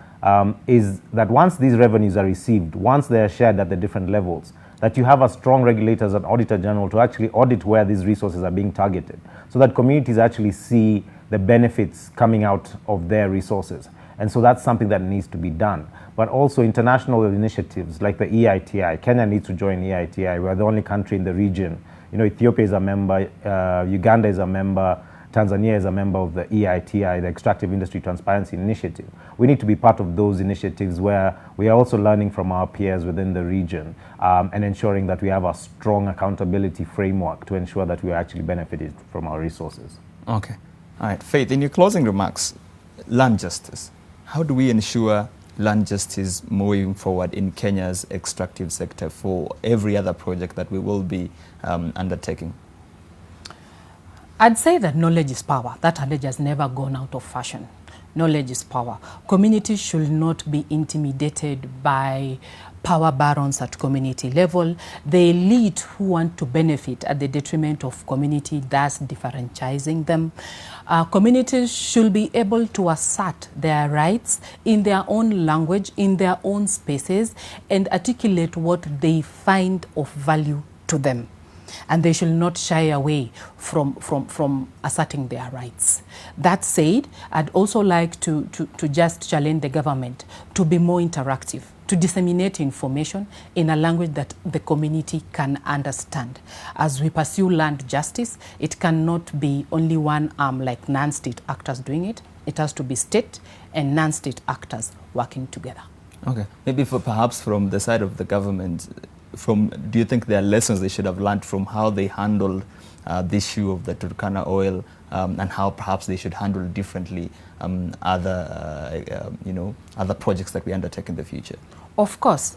K: is that once these revenues are received, once they are shared at the different levels, that you have a strong regulators and Auditor General to actually audit where these resources are being targeted, so that communities actually see the benefits coming out of their resources. And so that's something that needs to be done. But also international initiatives like the EITI. Kenya needs to join EITI. We're the only country in the region. Ethiopia is a member, Uganda is a member, Tanzania is a member of the EITI, the Extractive Industry Transparency Initiative. We need to be part of those initiatives where we are also learning from our peers within the region and ensuring that we have a strong accountability framework to ensure that we are actually benefiting from our resources.
A: Okay. All right. Faith, in your closing remarks, land justice. How do we ensure land justice moving forward in Kenya's extractive sector for every other project that we will be undertaking?
J: I'd say that knowledge is power. That adage has never gone out of fashion. Knowledge is power. Communities should not be intimidated by power barons at community level. The elite who want to benefit at the detriment of community, thus differentiating them. Communities should be able to assert their rights in their own language, in their own spaces, and articulate what they find of value to them. And they should not shy away from asserting their rights. That said, I'd also like to just challenge the government to be more interactive, to disseminate information in a language that the community can understand. As we pursue land justice, it cannot be only one arm like non-state actors doing it. It has to be state and non-state actors working together.
A: Okay, maybe perhaps from the side of the government, do you think there are lessons they should have learned from how they handled the issue of the Turkana oil, and how perhaps they should handle differently other projects that we undertake in the future?
J: Of course.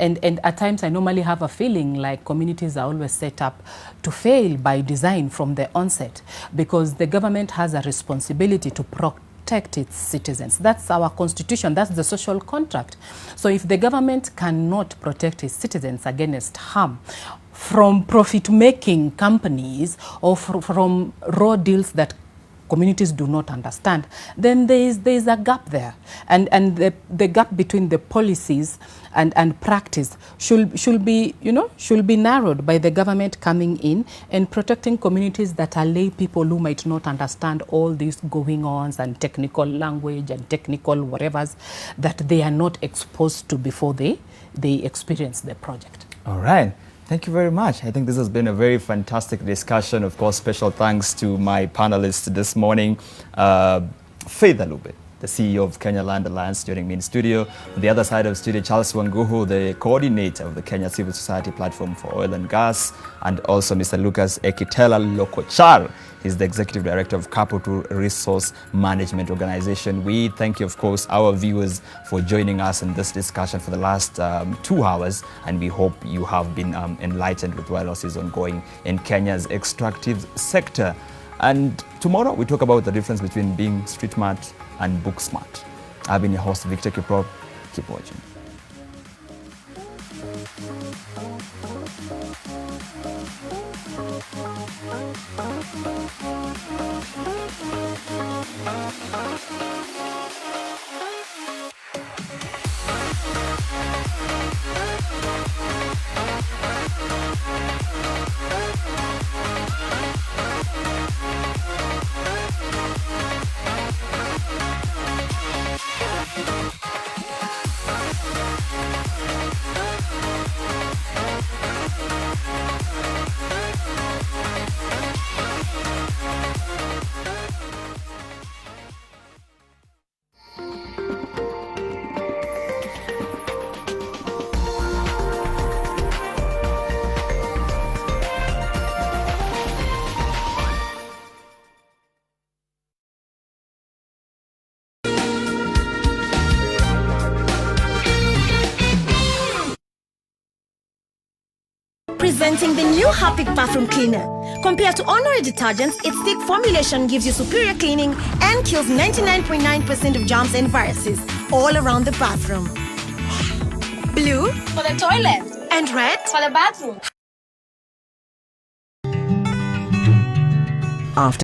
J: And at times I normally have a feeling like communities are always set up to fail by design from the onset, because the government has a responsibility to protect its citizens. That's our constitution, that's the social contract. So if the government cannot protect its citizens against harm from profit-making companies or from raw deals that communities do not understand, then there is a gap there. And the gap between the policies and practice should be narrowed by the government coming in and protecting communities that are lay people who might not understand all these going-ons and technical language and technical whatevers that they are not exposed to before they experience the project.
A: All right. Thank you very much. I think this has been a very fantastic discussion. Of course, special thanks to my panelists this morning, Faith Alube, the CEO of Kenya Land Alliance, joining me in studio. On the other side of studio, Charles Wanguhu, the coordinator of the Kenya Civil Society Platform for Oil and Gas, and also Mr. Lucas Ekitela Lokochar. He's the Executive Director of Capital Resource Management Organization. We thank you, of course, our viewers for joining us in this discussion for the last 2 hours, and we hope you have been enlightened with what else is ongoing in Kenya's extractive sector. And tomorrow we talk about the difference between being street smart and book smart. I've been your host, Victor Kiprop. Keep watching.
I: Presenting the new Harpic Bathroom Cleaner. Compared to ordinary detergents, its thick formulation gives you superior cleaning and kills 99.9% of germs and viruses all around the bathroom. Blue
M: for the toilet
I: and red
M: for the bathroom.
Y: After